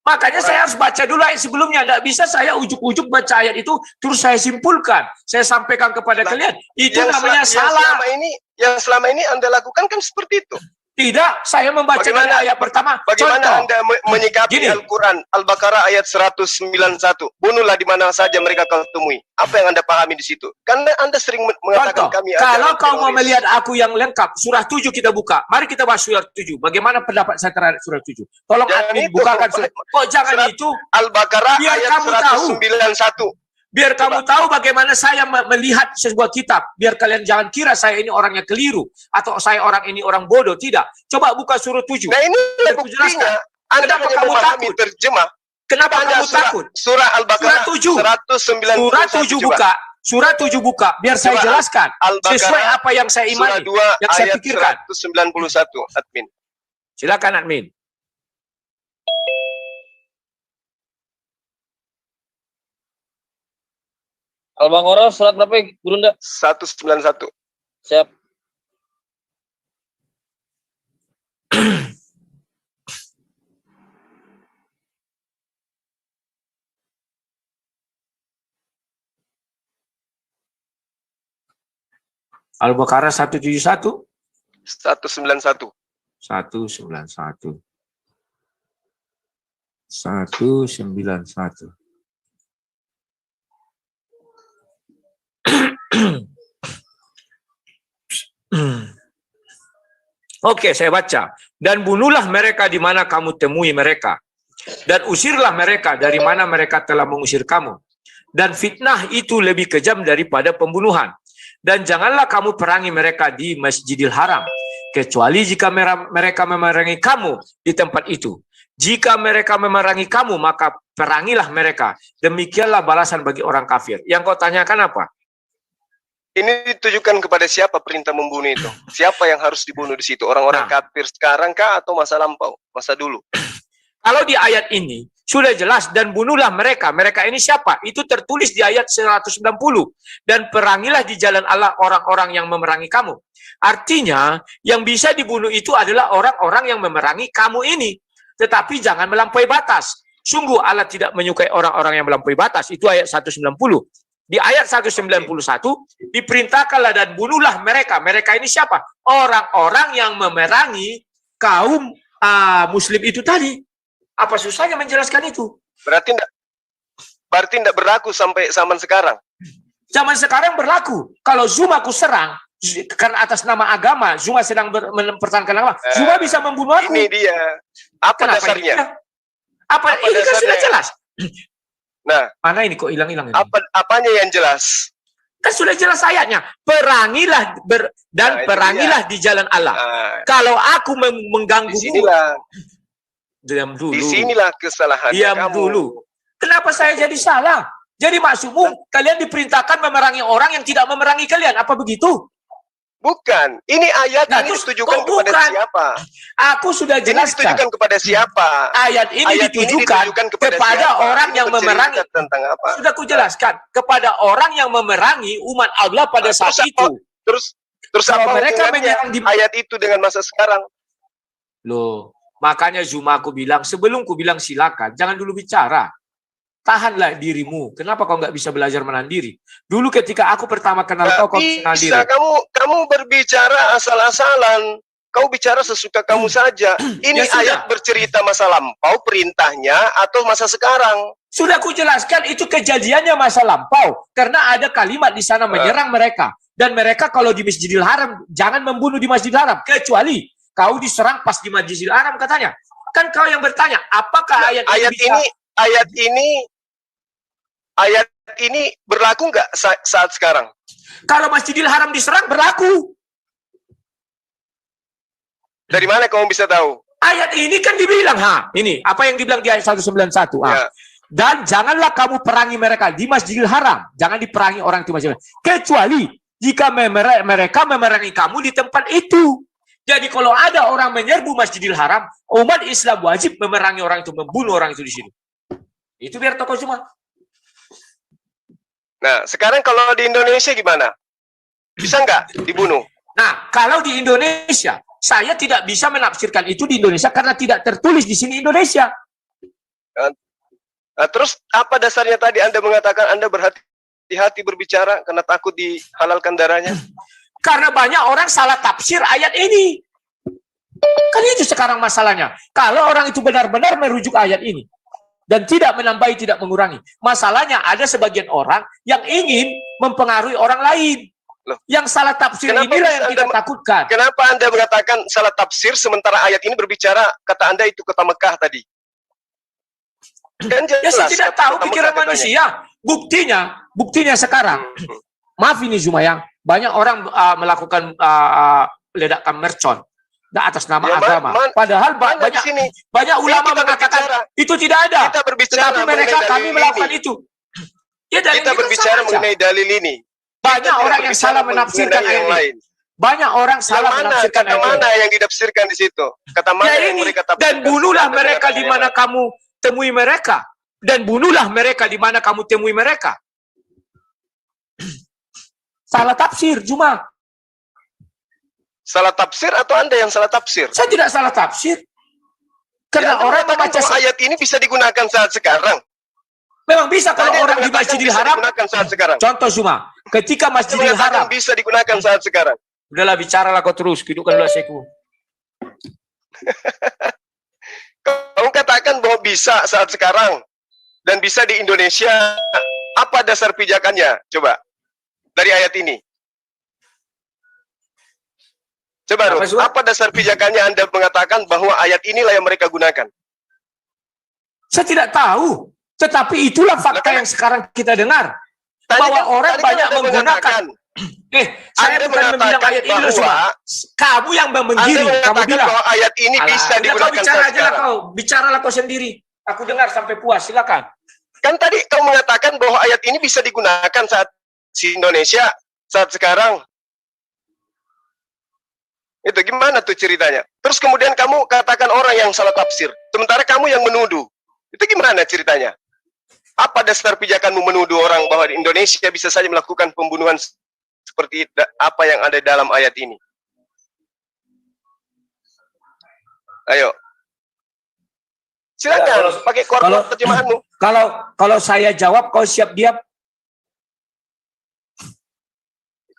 Makanya saya harus baca dulu ayat sebelumnya. Tidak bisa saya ujuk-ujuk baca ayat itu, terus saya simpulkan. Saya sampaikan kepada kalian. Itu namanya salah. Yang selama ini Anda lakukan kan seperti itu. Tidak, saya membaca dari ayat pertama. Bagaimana Contoh. Anda menyikapi Al-Quran, Al-Baqarah ayat 191. Bunuhlah di mana saja mereka kau temui. Apa yang Anda pahami di situ? Karena Anda sering mengatakan kami kalau kau mau melihat aku yang lengkap, surah 7 kita buka. Mari kita bahas surah 7. Bagaimana pendapat saya terhadap surah 7? Tolong admin bukakan surah. Kok jangan itu? Al-Baqarah ayat 191. Biar kamu tahu bagaimana saya melihat sebuah kitab. Biar kalian jangan kira saya ini orangnya keliru. Atau saya orang ini orang bodoh. Tidak. Coba buka surah 7. Nah ini buktinya. Anda kenapa kamu takut? Terjemah. Kenapa kamu takut? Surah Al-Baqarah 191. Surah 7 buka. Surah 7 buka. Biar saya jelaskan. Sesuai apa yang saya imani. Yang saya pikirkan. 191. Admin. Silakan admin. Al-Baqarah surat berapa, Gurunda? 191. Siap. Al-Baqarah 171. 191. 191. 191. Oke, saya baca. Dan bunuhlah mereka di mana kamu temui mereka. Dan usirlah mereka dari mana mereka telah mengusir kamu. Dan fitnah itu lebih kejam daripada pembunuhan. Dan janganlah kamu perangi mereka di Masjidil Haram. Kecuali jika mereka memerangi kamu di tempat itu. Jika mereka memerangi kamu, maka perangilah mereka. Demikianlah balasan bagi orang kafir. Yang kau tanyakan apa? Ini ditujukan kepada siapa perintah membunuh itu? Siapa yang harus dibunuh di situ? Orang-orang kafir sekarang kah atau masa lampau? Masa dulu? Kalau di ayat ini sudah jelas, dan bunuhlah mereka. Mereka ini siapa? Itu tertulis di ayat 190. Dan perangilah di jalan Allah orang-orang yang memerangi kamu. Artinya, yang bisa dibunuh itu adalah orang-orang yang memerangi kamu ini. Tetapi jangan melampaui batas. Sungguh Allah tidak menyukai orang-orang yang melampaui batas. Itu ayat 190. Di ayat 191, diperintahkanlah dan bunuhlah mereka. Mereka ini siapa? Orang-orang yang memerangi kaum muslim itu tadi. Apa susahnya menjelaskan itu? Berarti tidak berlaku sampai zaman sekarang. Zaman sekarang berlaku. Kalau Zuma aku serang, karena atas nama agama, Zuma sedang mempertahankan agama, Zuma bisa membunuh aku. Ini dia. Apa dasarnya? Ini kan sudah jelas. Nah, mana ini kok hilang-hilang ini? Apanya yang jelas? Kan sudah jelas ayatnya. Perangilah perangilah di jalan Allah. Kalau aku mengganggu, diam dulu. Di sinilah kesalahan kamu. Dulu. Kenapa saya jadi salah? Jadi maksudmu kalian diperintahkan memerangi orang yang tidak memerangi kalian? Apa begitu? Bukan. Ini ayat ini ditujukan kepada siapa? Aku sudah jelaskan. Ini ditujukan kepada siapa? Ayat ini ditujukan kepada orang yang memerangi. Tentang apa? Sudah kujelaskan. Kepada orang yang memerangi umat Allah pada saat itu. Terus apa mereka menyerang ayat itu dengan masa sekarang? Loh, makanya Zuma aku bilang, sebelum ku bilang silakan, jangan dulu bicara. Tahanlah dirimu. Kenapa kau nggak bisa belajar menahan diri? Dulu ketika aku pertama kenal kau menahan diri. Kamu berbicara asal-asalan. Kau bicara sesuka kamu saja. Ini ayat bercerita masa lampau, perintahnya atau masa sekarang. Sudah aku jelaskan itu kejadiannya masa lampau. Karena ada kalimat di sana menyerang mereka. Dan mereka kalau di Masjidil Haram, jangan membunuh di Masjidil Haram. Kecuali kau diserang pas di Masjidil Haram katanya. Kan kau yang bertanya, apakah ayat ini berlaku nggak saat sekarang? Kalau Masjidil Haram diserang berlaku. Dari mana kamu bisa tahu? Ayat ini kan dibilang, ini apa yang dibilang di ayat 191. Ya. Dan janganlah kamu perangi mereka di Masjidil Haram. Jangan diperangi orang di Masjidil Haram. Kecuali jika mereka memerangi kamu di tempat itu. Jadi kalau ada orang menyerbu Masjidil Haram, umat Islam wajib memerangi orang itu, membunuh orang itu di sini. Itu biar tokoh cuma. Nah, sekarang kalau di Indonesia gimana? Bisa nggak dibunuh? Nah, kalau di Indonesia, saya tidak bisa menafsirkan itu di Indonesia karena tidak tertulis di sini Indonesia. Nah, terus apa dasarnya tadi Anda mengatakan Anda berhati-hati berbicara karena takut dihalalkan darahnya? Karena banyak orang salah tafsir ayat ini. Kan itu sekarang masalahnya. Kalau orang itu benar-benar merujuk ayat ini dan tidak menambahi, tidak mengurangi. Masalahnya ada sebagian orang yang ingin mempengaruhi orang lain. Loh, yang salah tafsir kenapa inilah yang kita Anda takutkan. Kenapa Anda mengatakan salah tafsir sementara ayat ini berbicara kata Anda itu kota Mekah tadi? Kan jelas, Ya saya tidak kata tahu Mekah pikiran katanya. manusia. Buktinya sekarang. Maaf ini Zumayang, banyak orang melakukan ledakan mercon atas nama Ya, agama. Padahal mana di sini? banyak ulama Kita mengatakan berbicara. itu tidak ada. Kita berbicara Tetapi mereka mengenai kami dalil melakukan ini. itu. Ya, dalil Kita ini kan berbicara sama aja. mengenai dalil ini. Banyak Kita orang tidak yang berbicara salah menafsirkan mengenai ayat yang ini. lain. Banyak orang salah Yang mana? menafsirkan Kata ayat ini. mana yang didafsirkan di situ? Kata mana Ya yang ini, mereka dan tafsirkan? bunuhlah Anda mereka mengatakan di yang mana kamu temui mereka. Dan bunuhlah mereka di mana kamu temui mereka. Salah tafsir, cuma. Salah tafsir atau Anda yang salah tafsir? Saya tidak salah tafsir. Karena Anda orang mengatakan membaca bahwa ayat ini bisa digunakan saat sekarang. memang bisa kalau Tadi Anda orang di mengatakan Masjidil bisa Haram. digunakan saat sekarang. Contoh cuma, ketika Anda Masjidil mengatakan Haram. bisa digunakan saat sekarang. Udahlah bicaralah kau terus, hidupkan dulu aku. Kamu katakan bahwa bisa saat sekarang dan bisa di Indonesia. Apa dasar pijakannya? Coba dari ayat ini. Coba Ruth, apa dasar pijakannya Anda mengatakan bahwa ayat inilah yang mereka gunakan? Saya tidak tahu. Tetapi itulah fakta yang sekarang kita dengar. Bahwa orang banyak menggunakan. Saya Anda bukan membilang mengatakan ayat ini loh, bahwa kamu yang Anda menggiring, kamu mengatakan bilang. bahwa ayat ini bisa Udah kau digunakan bicara saat aja lah sekarang. kau. Bicaralah kau sendiri. Aku dengar sampai puas, silakan. Kan tadi kamu mengatakan bahwa ayat ini bisa digunakan saat di Indonesia saat sekarang. Itu gimana tuh ceritanya? Terus kemudian kamu katakan orang yang salah tafsir, sementara kamu yang menuduh. Itu gimana ceritanya? Apa dasar pijakanmu menuduh orang bahwa di Indonesia bisa saja melakukan pembunuhan seperti apa yang ada dalam ayat ini? Ayo. Silakan pakai koordinat terjemahanmu. Kalau saya jawab, kau siap diam?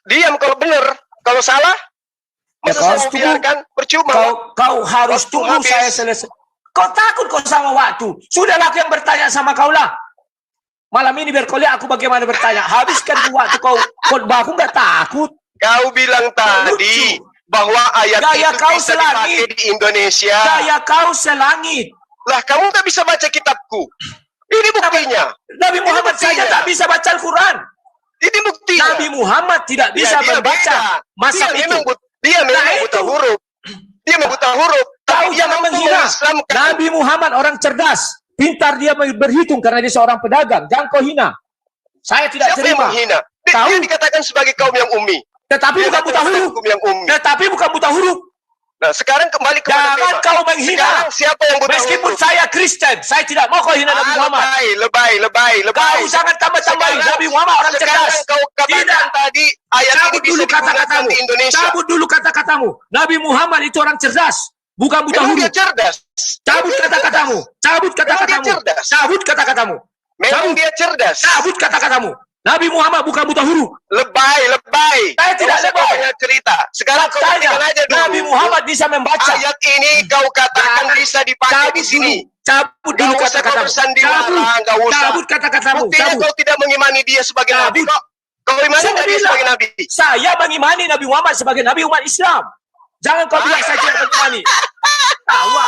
Diam kalau benar, kalau salah, masa kau saya harus mau biarkan percuma. Kau harus Waktu tunggu habis. saya selesai. Kau takut kau sama waktu. Sudahlah aku yang bertanya sama kau lah. Malam ini biar kau lihat aku bagaimana bertanya. Habiskan waktu kau khotbah, aku nggak takut. Kau bilang tadi bahwa ayat Gaya itu kau bisa selangit. dipakai di Indonesia. Gaya kau selangit. Lah kamu tak bisa baca kitabku. Ini buktinya. Nabi Muhammad buktinya. saja tak bisa baca Al-Quran. Ini buktinya. Nabi Muhammad tidak bisa dia membaca beda. masa Dia itu. memang Nah, buta itu. huruf. Dia memang buta huruf. Tapi Kau dia jangan mampu menghina. mengislamkan. Nabi Muhammad orang cerdas. Pintar dia berhitung karena dia seorang pedagang. Jangan kau hina. Saya tidak Siapa yang terima. menghina? Tahu. Dia dikatakan sebagai kaum yang ummi. Tetapi Dia bukan buta huruf. hukum yang ummi. Tetapi bukan buta huruf. Nah, sekarang kembali kepada Jangan tema. kau menghina. Sekarang siapa yang buta Meskipun huruf? saya Kristen, saya tidak mau kau hina Nabi Muhammad. Lebay. Kau jangan tambah-tambahin. Sekarang- Nabi Muhammad orang Sekarang cerdas. kau katakan Tidak. tadi ayat ini Cabut bisa dulu digunakan kata-katamu. di Indonesia. Cabut dulu kata-katamu. Nabi Muhammad itu orang cerdas. Bukan buta Memang dia huruf. cerdas. Cabut Dia kata-katamu. cerdas. Cabut Memang dia kata-katamu. cerdas. Cabut kata-katamu. Memang Cabut. dia cerdas. Cabut kata-katamu. Nabi Muhammad bukan buta huruf. Lebay. Saya tidak Kau lebay. banyak cerita. Sekarang kau Tanya, buktikan aja dulu. Nabi Muhammad bisa membaca. Ayat ini kau katakan Jangan. bisa dipakai di sini. Cabut dulu Gak usah kau kata-katamu. bersandiwara, gak usah. Cabut kata-katamu. Buktinya Cabut. kau tidak mengimani dia sebagai nabi Cabut. kok. Kau imani Saya nggak dia bilang. sebagai nabi? Saya mengimani Nabi Muhammad sebagai Nabi umat Islam. Jangan kau bilang saya tidak mengimani. Tawa.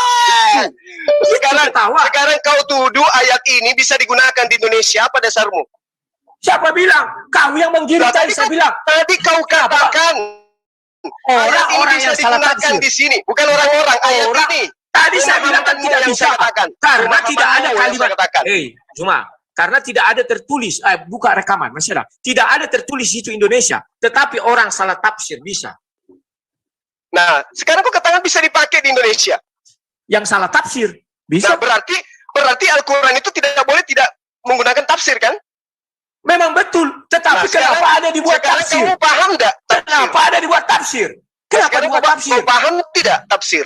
Sekarang kau tuduh ayat ini bisa digunakan di Indonesia. Apa dasarmu? Siapa bilang? Kau yang menggiring tadi saya bilang. Tadi kau katakan ayat ini Orang-orang bisa yang salah digunakan tafsir. di sini. Bukan orang-orang, ayat Orang. ini. Tadi saya bilang kan Pemahamanmu tidak yang bisa. saya katakan. Karena tidak ada Pemahamanmu yang kalimat. saya katakan. Cuma karena tidak ada tertulis, buka rekaman, masih ada. Tidak ada tertulis itu Indonesia. Tetapi orang salah tafsir bisa. Nah, sekarang kau katakan bisa dipakai di Indonesia. Yang salah tafsir bisa. Nah, berarti Al-Quran itu tidak boleh tidak menggunakan tafsir kan? Memang betul. Tetapi Nah, sekarang- kenapa ada dibuat Sekarang tafsir? kamu paham enggak tafsir? Kenapa ada dibuat tafsir? Kenapa Sekarang dibuat tafsir? kau paham tidak tafsir?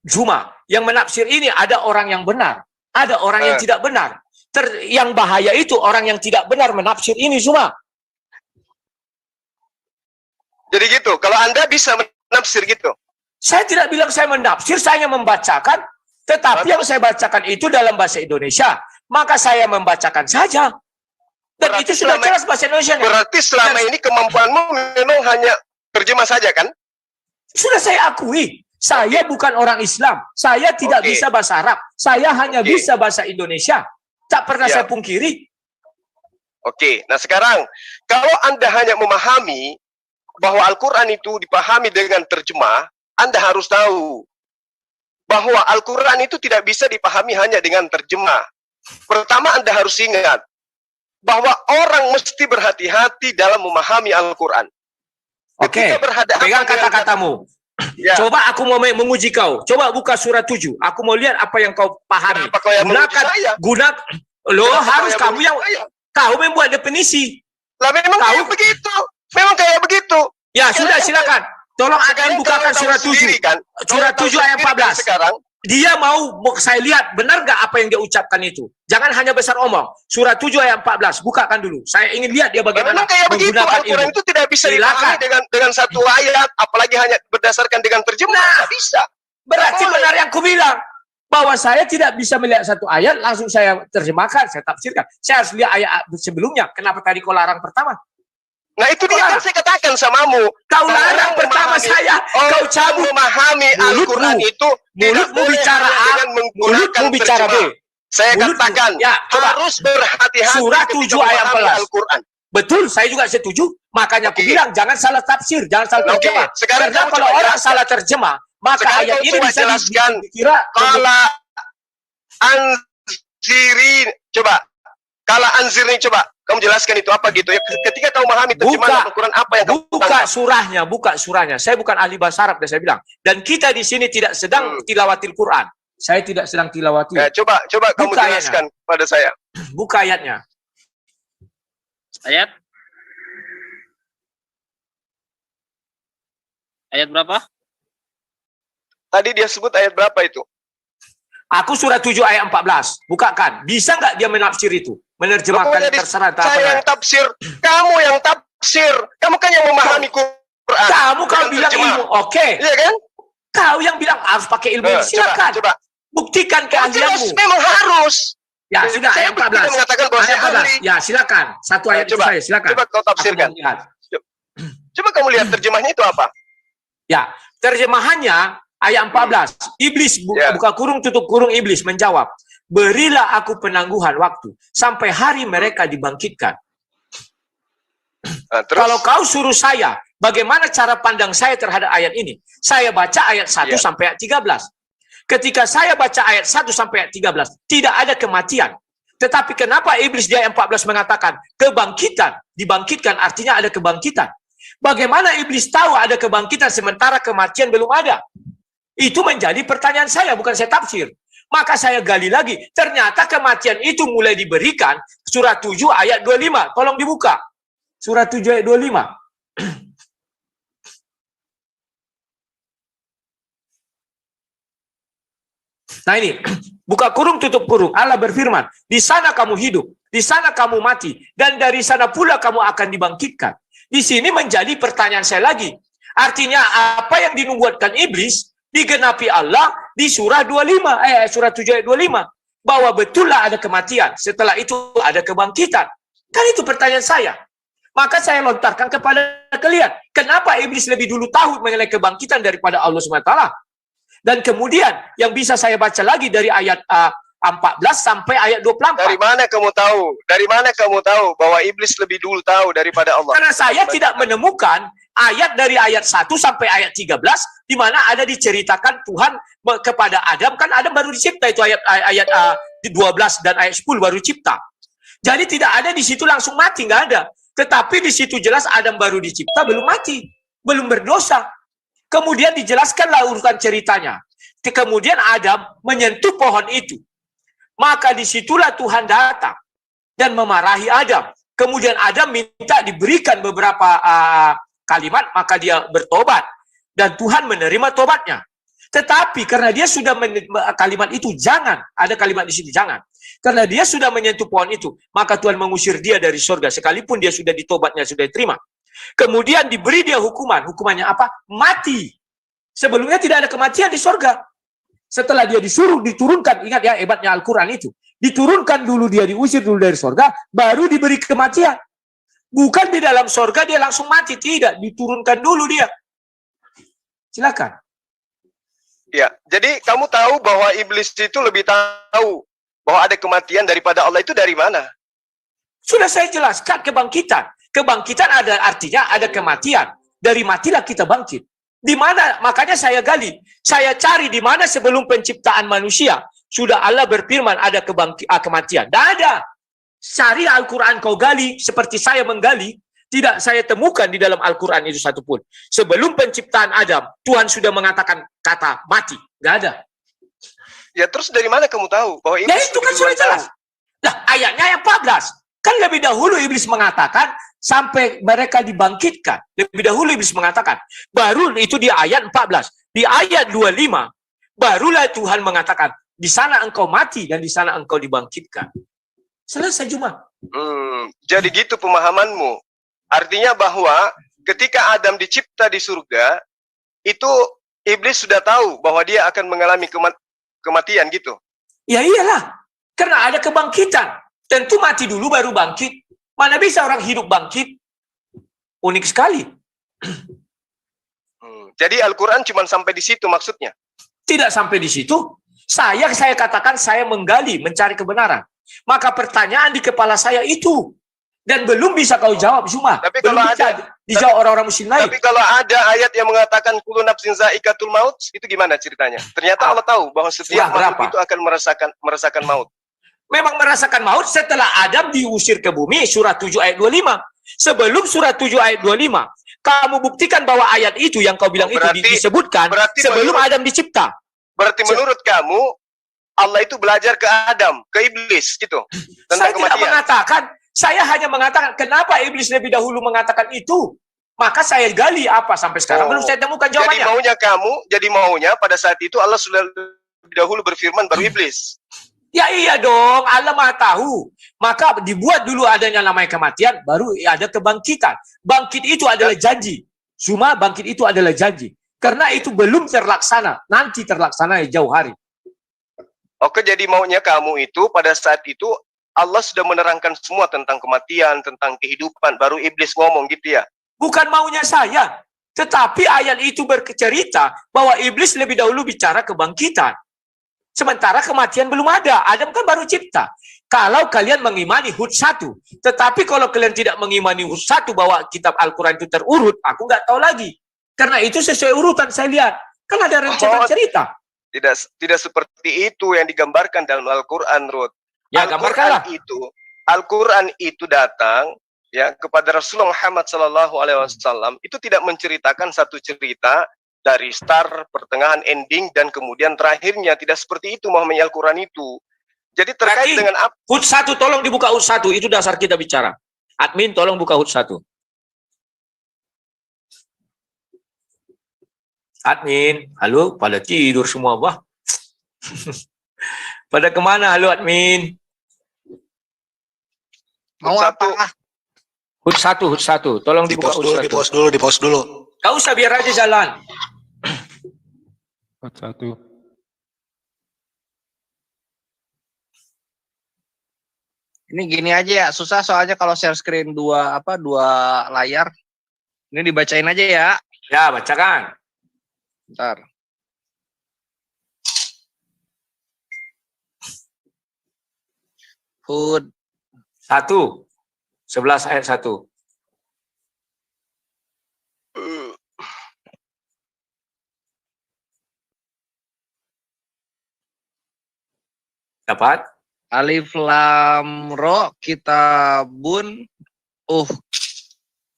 Cuma yang menafsir ini ada orang yang benar. Ada orang yang tidak benar. Yang bahaya itu orang yang tidak benar menafsir ini semua. Jadi gitu. Kalau Anda bisa menafsir gitu. Saya tidak bilang saya menafsir, saya hanya membacakan. Tetapi yang saya bacakan itu dalam bahasa Indonesia. Maka saya membacakan saja. Dan Berarti itu sudah jelas bahasa Indonesia. Berarti selama ini kemampuanmu memang hanya terjemah saja kan? Sudah saya akui. Saya bukan orang Islam. Saya tidak bisa bahasa Arab. Saya hanya bisa bahasa Indonesia. Tak pernah saya pungkiri. Oke, nah sekarang kalau Anda hanya memahami bahwa Al-Quran itu dipahami dengan terjemah, Anda harus tahu bahwa Al-Quran itu tidak bisa dipahami hanya dengan terjemah. Pertama, Anda harus ingat bahwa orang mesti berhati-hati dalam memahami Al-Quran. Oke, pegang kata-katamu. Ya. Coba aku mau menguji kau. Coba buka surat 7. Aku mau lihat apa yang kau pahami. Harus kamu yang kau membuat definisi. Lah memang kayak begitu. Memang kayak begitu. Ya, sudah silakan. Tolong akan bukakan surat 7. Kan? Surat 7 ayat 14. Sekarang dia mau saya lihat benar nggak apa yang dia ucapkan itu. Jangan hanya besar omong. Surat 7 ayat 14. Bukakan dulu. Saya ingin lihat dia bagaimana kayak menggunakan begitu. Al-Quran itu tidak bisa dipahami dengan satu ayat, apalagi hanya berdasarkan dengan terjemah. Nah, bisa. Berarti benar yang kubilang. Bahwa saya tidak bisa melihat satu ayat, langsung saya terjemahkan, saya tafsirkan. Saya harus lihat ayat sebelumnya. Kenapa tadi kau larang pertama? Nah itu dia kan saya katakan samamu. Kau larang pertama saya, kau cabut. Memahami Al-Quran itu mulutmu bicara A, mulutmu bicara B. Saya katakan harus berhati-hati surat 7 ayat 14 Al-Quran. Betul, saya juga setuju. Makanya aku bilang jangan salah tafsir, jangan salah terjemah. Karena kalau orang salah terjemah, maka ayat ini bisa dikira kala anzirin. Coba kala anzirin, coba kamu jelaskan itu apa gitu ya. Ketika kamu memahami terjemahan Al-Quran apa yang kamu buka surahnya. Saya bukan ahli bahasa Arab, saya bilang. Dan kita di sini tidak sedang tilawatil Quran. Saya tidak sedang tilawati. Ya, coba kamu jelaskan pada saya. Buka ayatnya. Ayat berapa? Tadi dia sebut ayat berapa itu? Aku surat 7 ayat 14. Bukakan. Bisa nggak dia menafsir itu? Menerjemahkan terserah. Saya yang tafsir. Kamu yang tafsir. Kamu kan yang memahami Quran. Kamu bilang ilmu. Oke. Iya kan? Kau yang bilang harus pakai ilmu. Silakan. Coba. Buktikan keahlianmu. Memang harus. Ya, sudah ayat 14. Mengatakan bahwa ayat 14. Ya, silakan. Satu ayat itu saya, silakan. Coba kau tafsirkan. Coba kamu lihat terjemahnya itu apa? Ya, terjemahannya ayat 14. Iblis buka kurung tutup kurung iblis menjawab, "Berilah aku penangguhan waktu sampai hari mereka dibangkitkan." Terus? Kalau kau suruh saya, bagaimana cara pandang saya terhadap ayat ini? Saya baca ayat 1 sampai ayat 13. Ketika saya baca ayat 1 sampai ayat 13, tidak ada kematian. Tetapi kenapa iblis di ayat 14 mengatakan kebangkitan? Dibangkitkan artinya ada kebangkitan. Bagaimana iblis tahu ada kebangkitan sementara kematian belum ada? Itu menjadi pertanyaan saya, bukan saya tafsir. Maka saya gali lagi. Ternyata kematian itu mulai diberikan surat 7 ayat 25. Tolong dibuka. Surat 7 ayat 25. Nah ini, buka kurung tutup kurung. Allah berfirman, di sana kamu hidup, di sana kamu mati, dan dari sana pula kamu akan dibangkitkan. Di sini menjadi pertanyaan saya lagi. Artinya apa yang dinubuatkan iblis digenapi Allah di surah 25, surah 7 ayat 25. Bahwa betullah ada kematian, setelah itu ada kebangkitan. Kan itu pertanyaan saya. Maka saya lontarkan kepada kalian. Kenapa iblis lebih dulu tahu mengenai kebangkitan daripada Allah SWT? Dan kemudian yang bisa saya baca lagi dari ayat 14 sampai ayat 24. Dari mana kamu tahu? Dari mana kamu tahu bahwa iblis lebih dulu tahu daripada Allah? Karena saya tidak menemukan ayat dari ayat 1 sampai ayat 13 di mana ada diceritakan Tuhan kepada Adam. Kan Adam baru dicipta, itu ayat 12 dan ayat 10 baru cipta. Jadi tidak ada di situ langsung mati, nggak ada. Tetapi di situ jelas Adam baru dicipta, belum mati, belum berdosa. Kemudian dijelaskanlah urutan ceritanya. Kemudian Adam menyentuh pohon itu. Maka disitulah Tuhan datang dan memarahi Adam. Kemudian Adam minta diberikan beberapa kalimat, maka dia bertobat. Dan Tuhan menerima tobatnya. Tetapi karena dia sudah kalimat itu jangan, ada kalimat di sini jangan. Karena dia sudah menyentuh pohon itu, maka Tuhan mengusir dia dari surga sekalipun dia sudah ditobatnya sudah diterima. Kemudian diberi dia hukuman, hukumannya apa? Mati. Sebelumnya tidak ada kematian di surga. Setelah dia disuruh diturunkan, ingat ya hebatnya Al-Quran itu. Diturunkan dulu dia, diusir dulu dari surga, baru diberi kematian. Bukan di dalam surga dia langsung mati, tidak. Diturunkan dulu dia. Silakan. Ya, jadi kamu tahu bahwa iblis itu lebih tahu bahwa ada kematian daripada Allah itu dari mana? Sudah saya jelaskan kebangkitan. Kebangkitan ada artinya ada kematian. Dari matilah kita bangkit. Di mana? Makanya saya gali. Saya cari di mana sebelum penciptaan manusia. Sudah Allah berfirman ada kematian. Tidak ada. Cari Al-Quran kau gali. Seperti saya menggali. Tidak saya temukan di dalam Al-Quran itu satupun. Sebelum penciptaan Adam, Tuhan sudah mengatakan kata mati. Nggak ada. Ya terus dari mana kamu tahu bahwa Ya iblis itu kan sudah jelas. Nah ayatnya yang 14. Kan lebih dahulu iblis mengatakan sampai mereka dibangkitkan. Lebih dahulu iblis mengatakan. Baru itu di ayat 14. Di ayat 25. Barulah Tuhan mengatakan. Di sana engkau mati dan di sana engkau dibangkitkan. Selesai cuma. Jadi gitu pemahamanmu. Artinya bahwa ketika Adam dicipta di surga, itu iblis sudah tahu bahwa dia akan mengalami kematian gitu. Ya iyalah. Karena ada kebangkitan. Tentu mati dulu baru bangkit. Mana bisa orang hidup bangkit? Unik sekali. Jadi Al-Quran cuma sampai di situ maksudnya? Tidak sampai di situ. Saya katakan saya menggali, mencari kebenaran. Maka pertanyaan di kepala saya itu. Dan belum bisa kau jawab cuma. Tapi belum kalau bisa dijawab orang-orang muslim lain. Tapi kalau ada ayat yang mengatakan kullu nafsin za'iqatul maut, itu gimana ceritanya? Ternyata Allah tahu bahwa setiap makhluk itu akan merasakan maut. Memang merasakan maut setelah Adam diusir ke bumi, surat 7 ayat 25. Sebelum surat 7 ayat 25, kamu buktikan bahwa ayat itu yang kau bilang itu disebutkan sebelum Adam dicipta. Berarti menurut kamu Allah itu belajar ke Adam, ke iblis gitu tentang saya kematian. Tidak mengatakan. Saya hanya mengatakan, kenapa iblis lebih dahulu mengatakan itu? Maka saya gali apa sampai sekarang belum saya temukan jawabannya. Jadi maunya pada saat itu Allah sudah lebih dahulu berfirman baru iblis. Ya iya dong, Allah Maha tahu. Maka dibuat dulu adanya namanya kematian, baru ada kebangkitan. Bangkit itu adalah janji. Cuma bangkit itu adalah janji. Karena itu belum terlaksana, nanti terlaksana jauh hari. Oke, jadi maunya kamu itu pada saat itu Allah sudah menerangkan semua tentang kematian, tentang kehidupan, baru iblis ngomong gitu ya? Bukan maunya saya, tetapi ayat itu bercerita bahwa iblis lebih dahulu bicara kebangkitan. Sementara kematian belum ada, Adam kan baru cipta. Kalau kalian mengimani Hud 1, tetapi kalau kalian tidak mengimani Hud 1 bahwa kitab Al-Quran itu terurut, aku nggak tahu lagi. Karena itu sesuai urutan saya lihat. Kan ada rentetan cerita. Tidak seperti itu yang digambarkan dalam Al-Quran, Ruth. Ya, gambarkanlah. Al-Quran itu datang ya kepada Rasulullah Muhammad SAW itu tidak menceritakan satu cerita dari start, pertengahan, ending dan kemudian terakhirnya. Tidak seperti itu memahami Al-Quran itu. Jadi terkait dengan apa? Hud 1 tolong dibuka Hud 1, itu dasar kita bicara. Admin tolong buka Hud 1. Admin, halo, pada tidur semua, bah. Pada kemana, halo admin? Mau apa? Hud 1, tolong dibuka Hud 1. Di pause dulu. Gak usah, biar aja jalan. Hud 1. Ini gini aja ya, susah soalnya kalau share screen dua layar. Ini dibacain aja ya. Ya, bacakan. Bentar. Hud 1, 11 ayat 1. Dapat? Alif Lam Ro kitabun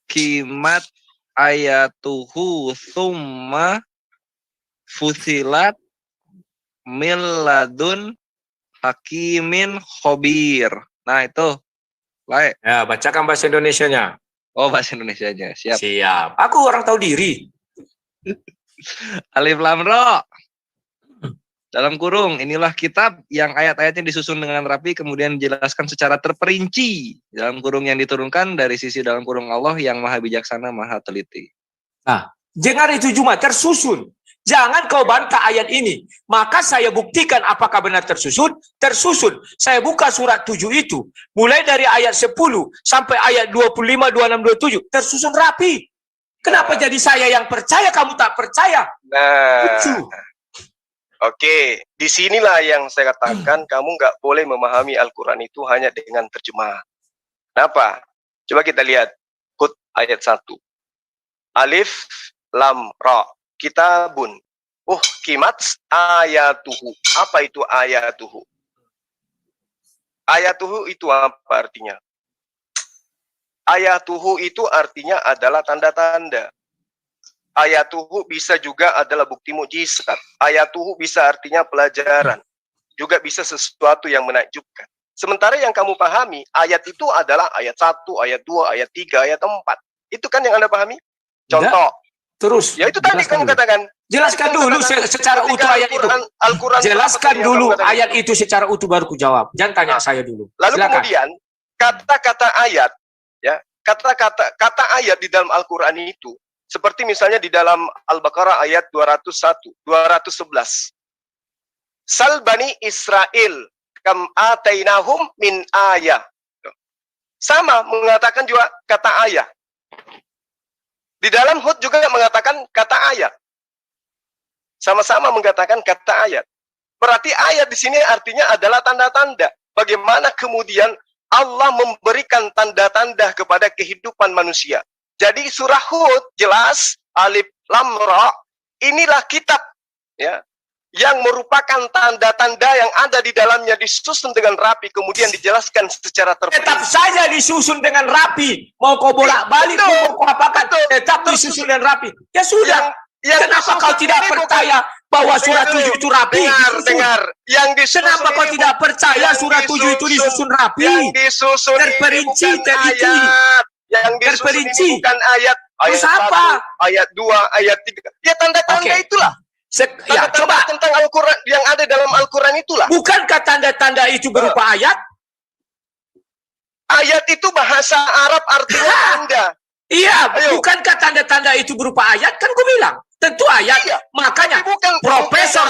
kimat ayatuhu summa fusilat miladun hakimin khobir. Nah itu. Baik. Ya, bacakan bahasa Indonesianya. Oh, bahasa Indonesianya. Siap. Siap. Aku orang tahu diri. Alif Lam Ro dalam kurung, inilah kitab yang ayat-ayatnya disusun dengan rapi, kemudian dijelaskan secara terperinci, dalam kurung yang diturunkan dari sisi dalam kurung Allah yang maha bijaksana, maha teliti. Nah, dengar itu Juma, tersusun. Jangan kau bantah ayat ini. Maka saya buktikan apakah benar tersusun. Tersusun. Saya buka surat 7 itu. Mulai dari ayat 10 sampai ayat 25, 26, 27. Tersusun rapi. Kenapa jadi saya yang percaya, kamu tak percaya? Nah, Lucu. oke. Disinilah yang saya katakan kamu nggak boleh memahami Al-Quran itu hanya dengan terjemah. Kenapa? Coba kita lihat. Hud ayat 1. Alif, lam, ra. Kitabun. Kimat ayatuhu. Apa itu ayatuhu? Ayatuhu itu apa artinya? Ayatuhu itu artinya adalah tanda-tanda. Ayatuhu bisa juga adalah bukti mukjizat. Ayatuhu bisa artinya pelajaran. Juga bisa sesuatu yang menakjubkan. Sementara yang kamu pahami, ayat itu adalah ayat 1, ayat 2, ayat 3, ayat 4. Itu kan yang Anda pahami? Contoh. Terus. Ya itu tadi kamu katakan. Jelaskan dulu secara utuh ayat itu. Al-Quran Jelaskan dulu ayat itu secara utuh baru ku jawab. Jangan tanya saya dulu. Lalu Silakan. kemudian kata-kata ayat, ya, kata ayat di dalam Al-Quran itu seperti misalnya di dalam Al-Baqarah ayat 211. Sal bani Israel kam atainahum min ayah. Sama mengatakan juga kata ayat. Di dalam Hud juga mengatakan kata ayat. Sama-sama mengatakan kata ayat. Berarti ayat di sini artinya adalah tanda-tanda. Bagaimana kemudian Allah memberikan tanda-tanda kepada kehidupan manusia. Jadi surah Hud jelas alif lam ra, inilah kitab ya yang merupakan tanda-tanda yang ada di dalamnya disusun dengan rapi, kemudian dijelaskan secara terperinci. Tetap saja disusun dengan rapi. Mau kau bolak-balik, mau kau apakan, tetap disusun dengan rapi. Ya sudah. Kenapa kau tidak percaya bahwa surat 7 itu rapi? Dengar. Yang disusun kenapa kau tidak percaya surat 7 itu disusun rapi? Yang disusun terperinci, teliti. Yang disusun ini bukan ayat. Ayat 1, ayat 2, ayat 3. Ya tanda-tanda itulah. Ya, coba tentang Al-Quran yang ada dalam Al-Quran itulah. Bukankah tanda-tanda itu berupa ayat? Ayat itu bahasa Arab artinya tanda. Iya, bukankah tanda-tanda itu berupa ayat? Kan gue bilang, tentu ayat. Iya. Makanya Bukan Profesor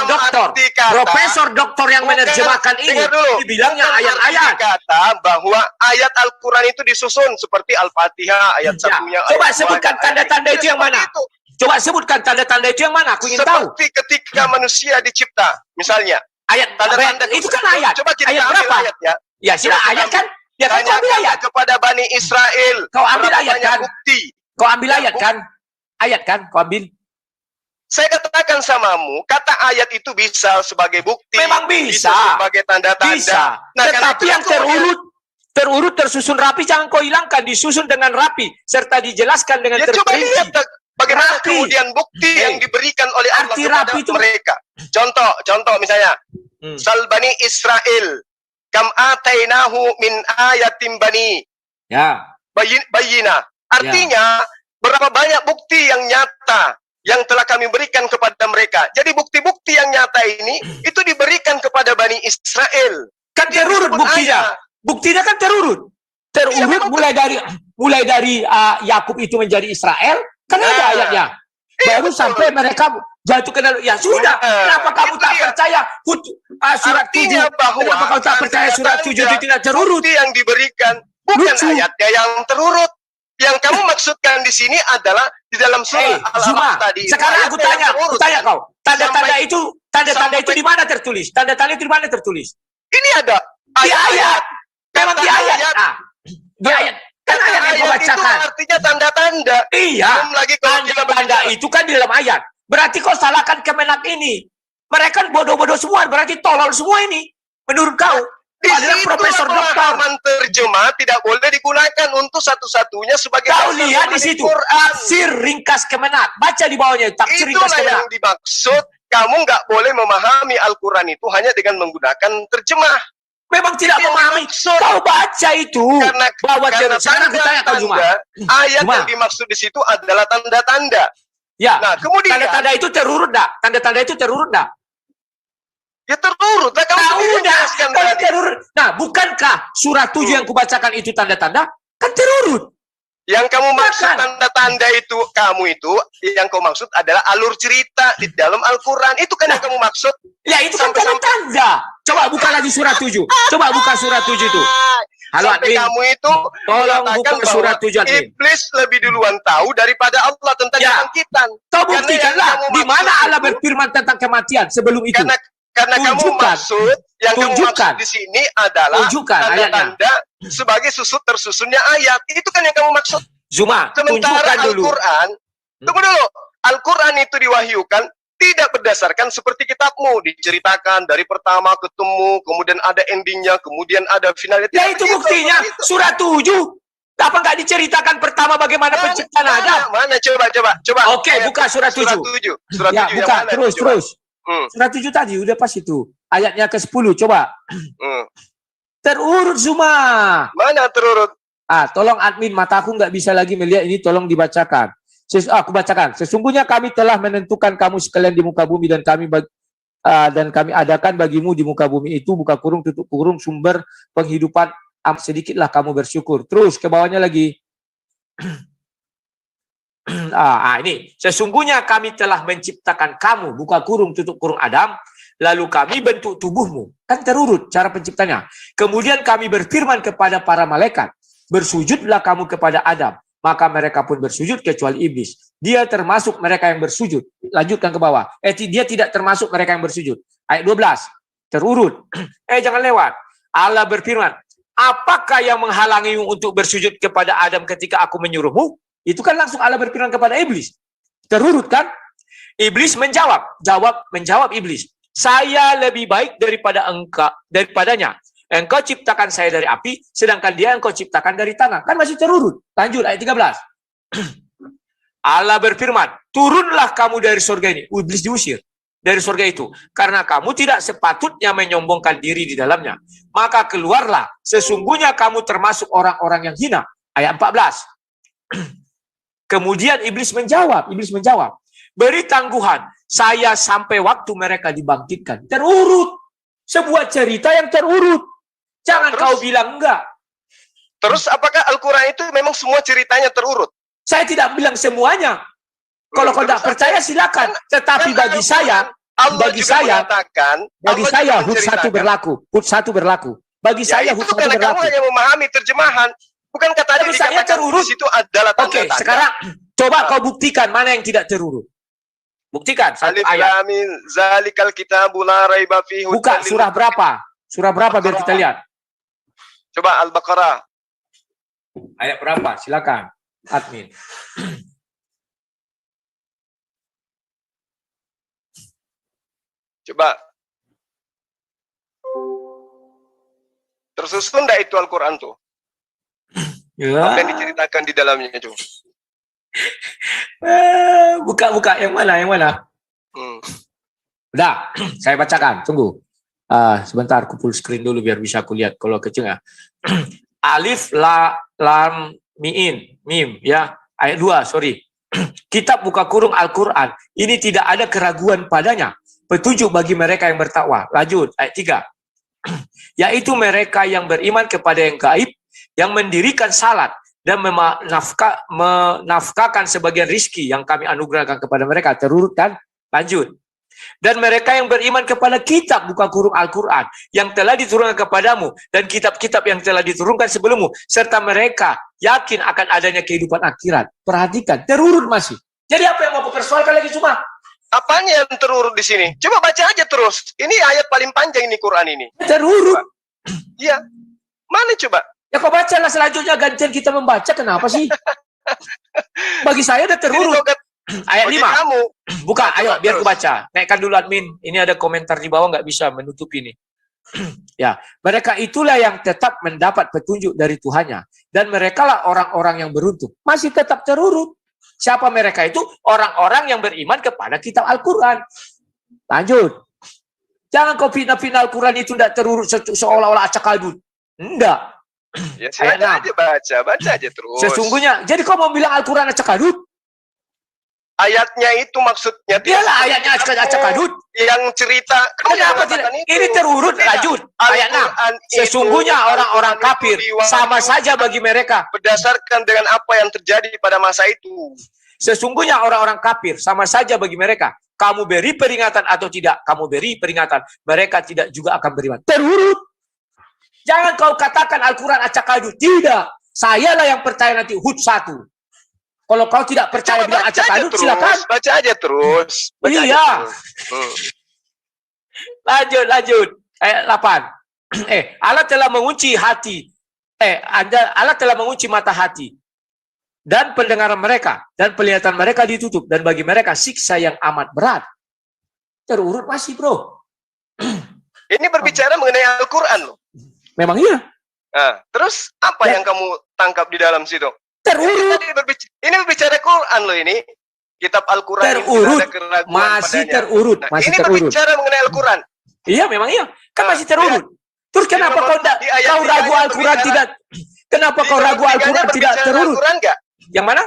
Doktor yang menerjemahkan ini dibilangnya ayat-ayat. Kata bahwa ayat Al-Quran itu disusun seperti Al-Fatihah ayat satunya. Coba sebutkan tanda-tanda itu yang mana? Coba sebutkan tanda-tanda itu yang mana? Aku ingin tahu. Seperti ketika manusia dicipta, misalnya. Ayat tanda-tanda itu kan ayat. Coba kita ayat berapa? Ayat, ya. Ya, sila ayat kan? Ya kan kau ambil ayat kepada Bani Israel. Kau ambil ayat kan? Bukti. Kau ambil ayat kan? Ayat kan? Kau ambil. Saya katakan samamu, kata ayat itu bisa sebagai bukti. Memang bisa. Sebagai tanda-tanda. Bisa. Nah, tetapi yang terurut tersusun rapi, jangan kau hilangkan, disusun dengan rapi serta dijelaskan dengan terperinci. Coba lihat bagaimana kemudian bukti yang diberikan oleh Allah kepada mereka. Contoh misalnya, Sal Bani Israel kam atainahu min ayatim bani. Ya. Bayina. Artinya berapa banyak bukti yang nyata yang telah kami berikan kepada mereka. Jadi bukti-bukti yang nyata ini itu diberikan kepada Bani Israel. Kan terurut buktinya. Buktinya kan terurut. Terurut mulai dari Yakub itu menjadi Israel, kan ada ayatnya. Baru sampai mereka jatuh ke dalam. Ya sudah. Kenapa kamu tak percaya surat 7? Kenapa kamu tak percaya surat 7 itu tidak terurut? Bukti yang diberikan bukan ayatnya yang terurut. Yang kamu maksudkan di sini adalah di dalam surah Al-Araf tadi. Sekarang aku tanya kau. Tanda-tanda itu di mana tertulis? Tanda-tanda itu di mana tertulis? Ini ada di ayat. Memang di ayat. Di ayat. Kan ayat yang kau bacakan. Itu artinya tanda-tanda. Iya. Tanda-tanda itu kan di dalam ayat. Berarti kau salahkan Kemenak ini. Mereka bodoh-bodoh semua. Berarti tolol semua ini. Menurut kau. Di situ pemahaman terjemah tidak boleh digunakan untuk satu-satunya sebagai kau lihat di situ tafsir ringkas Kemenak, baca di bawahnya tafsir ringkas Kemenak. Itulah yang dimaksud, kamu nggak boleh memahami Al-Quran itu hanya dengan menggunakan terjemah. Memang tidak memahami. Kau baca itu bahwa sekarang aku tanya kau Juma. Ayat yang dimaksud di situ adalah tanda-tanda. Ya. Nah, kemudian tanda-tanda itu terurut dah. Tanda-tanda itu terurut dah. Ya terurut lah kamu Nah, sendiri udah. jelaskan Kalau tadi. terurut. Nah, bukankah surat 7 yang kubacakan itu tanda-tanda? Kan terurut. Yang kamu maksud Bukan. tanda-tanda itu, kamu itu, yang kau maksud adalah alur cerita di dalam Al-Quran. Itu kan yang kamu maksud. Ya itu kan Sampai-sampai- tanda-tanda. Coba buka lagi surat 7. Coba buka surat 7 itu. Halo Sampai admin. kamu itu Tolong mengatakan buka surat 7 bahwa admin. iblis lebih duluan tahu daripada Allah tentang Ya. kebangkitan. Kau Karena buktikanlah yang kamu di mana maksud Allah itu- berfirman tentang kematian sebelum itu. Karena kamu Tunjukkan. maksud, yang kamu Tunjukkan. maksud di sini adalah Tunjukkan ayatnya. tanda-tanda sebagai tersusunnya ayat. Itu kan yang kamu maksud. Zuma, Sementara tunjukkan dulu. Al-Quran, tunggu dulu, Al-Quran itu diwahyukan tidak berdasarkan seperti kitabmu, diceritakan dari pertama ketemu, kemudian ada endingnya, kemudian ada finalnya. Ya Tidak itu begitu, buktinya begitu. surat 7. Apa nggak diceritakan pertama bagaimana penciptaan Adam? Mana? Coba. Oke, Ayat- buka surat 7. Surat Ya, 7 yang buka mana? terus. Coba. Surat 7 tadi udah pas itu. Ayatnya ke-10 coba. Hmm. Terurut Zuma. Mana terurut? Tolong admin, mataku nggak bisa lagi melihat ini, tolong dibacakan. Aku bacakan. Sesungguhnya kami telah menentukan kamu sekalian di muka bumi dan kami adakan bagimu di muka bumi itu buka kurung tutup kurung sumber penghidupan. Sedikitlah kamu bersyukur. Terus ke bawahnya lagi. Ini sesungguhnya kami telah menciptakan kamu buka kurung tutup kurung Adam, lalu kami bentuk tubuhmu. Kan terurut cara penciptanya. Kemudian kami berfirman kepada para malaikat, bersujudlah kamu kepada Adam. Maka mereka pun bersujud kecuali iblis. Dia termasuk mereka yang bersujud. Lanjutkan ke bawah. Dia tidak termasuk mereka yang bersujud. Ayat 12. Terurut. Jangan lewat. Allah berfirman, apakah yang menghalangimu untuk bersujud kepada Adam ketika aku menyuruhmu? Itu kan langsung Allah berfirman kepada iblis. Terurut kan? Iblis menjawab iblis. Saya lebih baik daripadanya. Engkau ciptakan saya dari api, sedangkan dia engkau ciptakan dari tanah. Kan masih terurut. Lanjut ayat 13. Allah berfirman, turunlah kamu dari surga ini. Iblis diusir dari surga itu. Karena kamu tidak sepatutnya menyombongkan diri di dalamnya. Maka keluarlah, sesungguhnya kamu termasuk orang-orang yang hina. Ayat 14. Kemudian iblis menjawab, beri tangguhan, saya sampai waktu mereka dibangkitkan. Terurut. Sebuah cerita yang terurut. Jangan kau bilang enggak. Terus apakah Al-Quran itu memang semua ceritanya terurut? Saya tidak bilang semuanya. Kalau kau tidak percaya silakan. Tetapi bagi saya, bagi saya HUT 1 berlaku. HUT 1 berlaku. Bagi saya HUT 1 karena berlaku. kamu hanya memahami terjemahan. Bukan kata Tapi saya terurut. di situ adalah Oke, tanda-tanda. sekarang coba kau buktikan mana yang tidak terurut. Buktikan satu Alif ayat. Lam Mim zalikal kitabu la raiba fihi. Buka surah berapa? Surah berapa biar kita lihat. Coba Al-Baqarah. Ayat berapa? Silakan, admin. Coba. Tersusun enggak itu Al-Quran tuh? Apa yang diceritakan di dalamnya itu? Buka yang mana? Udah, saya bacakan. Tunggu. Sebentar, aku full screen dulu biar bisa aku lihat kalau kecil ya. Alif lam mim ya. Ayat 2, sorry. Kitab buka kurung Al-Quran. Ini tidak ada keraguan padanya. Petunjuk bagi mereka yang bertakwa. Lanjut, ayat 3. Yaitu mereka yang beriman kepada yang gaib, yang mendirikan salat, dan menafkahkan sebagian rizki yang kami anugerahkan kepada mereka. Terurut kan? Lanjut. Dan mereka yang beriman kepada kitab buka kurung Al-Quran yang telah diturunkan kepadamu dan kitab-kitab yang telah diturunkan sebelummu, serta mereka yakin akan adanya kehidupan akhirat. Perhatikan, terurut masih. Jadi apa yang mau persoalkan lagi cuma? Apanya yang terurut di sini? Coba baca aja terus. Ini ayat paling panjang ini Quran ini. Terurut. Iya. Mana coba? Ya kau bacalah selanjutnya, gantian kita membaca. Kenapa sih? Bagi saya udah terurut. Ayat 5. Kamu. Buka, ayo biar Terus. aku baca. Naikkan dulu admin. Ini ada komentar di bawah, nggak bisa menutup ini. Ya, mereka itulah yang tetap mendapat petunjuk dari Tuhannya. Dan merekalah orang-orang yang beruntung. Masih tetap terurut. Siapa mereka itu? Orang-orang yang beriman kepada kitab Al-Quran. Lanjut. Jangan kau fitnah-fitnah Al-Quran itu tidak terurut seolah-olah acak adut. Enggak. Ya silakan aja baca aja terus. Sesungguhnya, jadi kau mau bilang Al-Quran acak adut? Ayatnya itu maksudnya Iyalah ayatnya acak-acak-adut. yang cerita. Kamu jangan Kenapa tidak? mengatakan itu. Ini terurut, Beda. lanjut. Ayat 6. Al-Quran itu- Sesungguhnya orang-orang Al-Quran kafir itu diwahyukan sama saja bagi mereka. berdasarkan dengan apa yang terjadi pada masa itu. Sesungguhnya orang-orang kafir sama saja bagi mereka. Kamu beri peringatan atau tidak, kamu beri peringatan, mereka tidak juga akan beriman. Terurut. Jangan kau katakan Al-Quran acak-adut. Tidak. Sayalah yang percaya nanti Hud 1. Kalau kau tidak percaya Coba bilang baca aja acak-adut, terus, silakan. baca aja terus. Baca aja Iya. terus. Lanjut. Ayat 8. Allah telah mengunci hati. Allah telah mengunci mata hati. Dan pendengaran mereka. Dan penglihatan mereka ditutup. Dan bagi mereka siksa yang amat berat. Terurut masih, bro. Ini berbicara mengenai Al-Quran loh. Memang iya. Nah, terus apa Ya. yang kamu tangkap di dalam situ? Terurut. Ini berbicara Quran loh ini. Kitab Al-Quran itu Terurut. tidak ada keraguan Masih padanya. terurut. Nah, Masih ini terurut. berbicara mengenai Al-Quran. Iya, memang iya. Kan Nah, masih terurut. Terus kenapa nomor- kau enggak, di ayat kau ragu tiganya Al-Quran berbicara- tidak? Kenapa Di kau nomor ragu tiganya Al-Quran tidak berbicara terurut? Al-Quran nggak? Yang mana?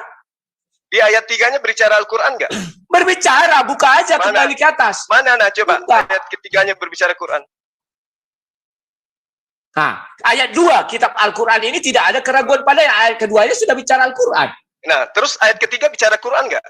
Di ayat 3-nya berbicara Al-Quran nggak? Berbicara, buka aja Mana? kembali ke atas. Mana nah coba Bukan. ayat ketiganya berbicara Quran. Nah, ayat 2 kitab Al-Quran ini tidak ada keraguan padanya. Ayat keduanya sudah bicara Al-Quran. Nah, terus ayat ketiga bicara Quran nggak?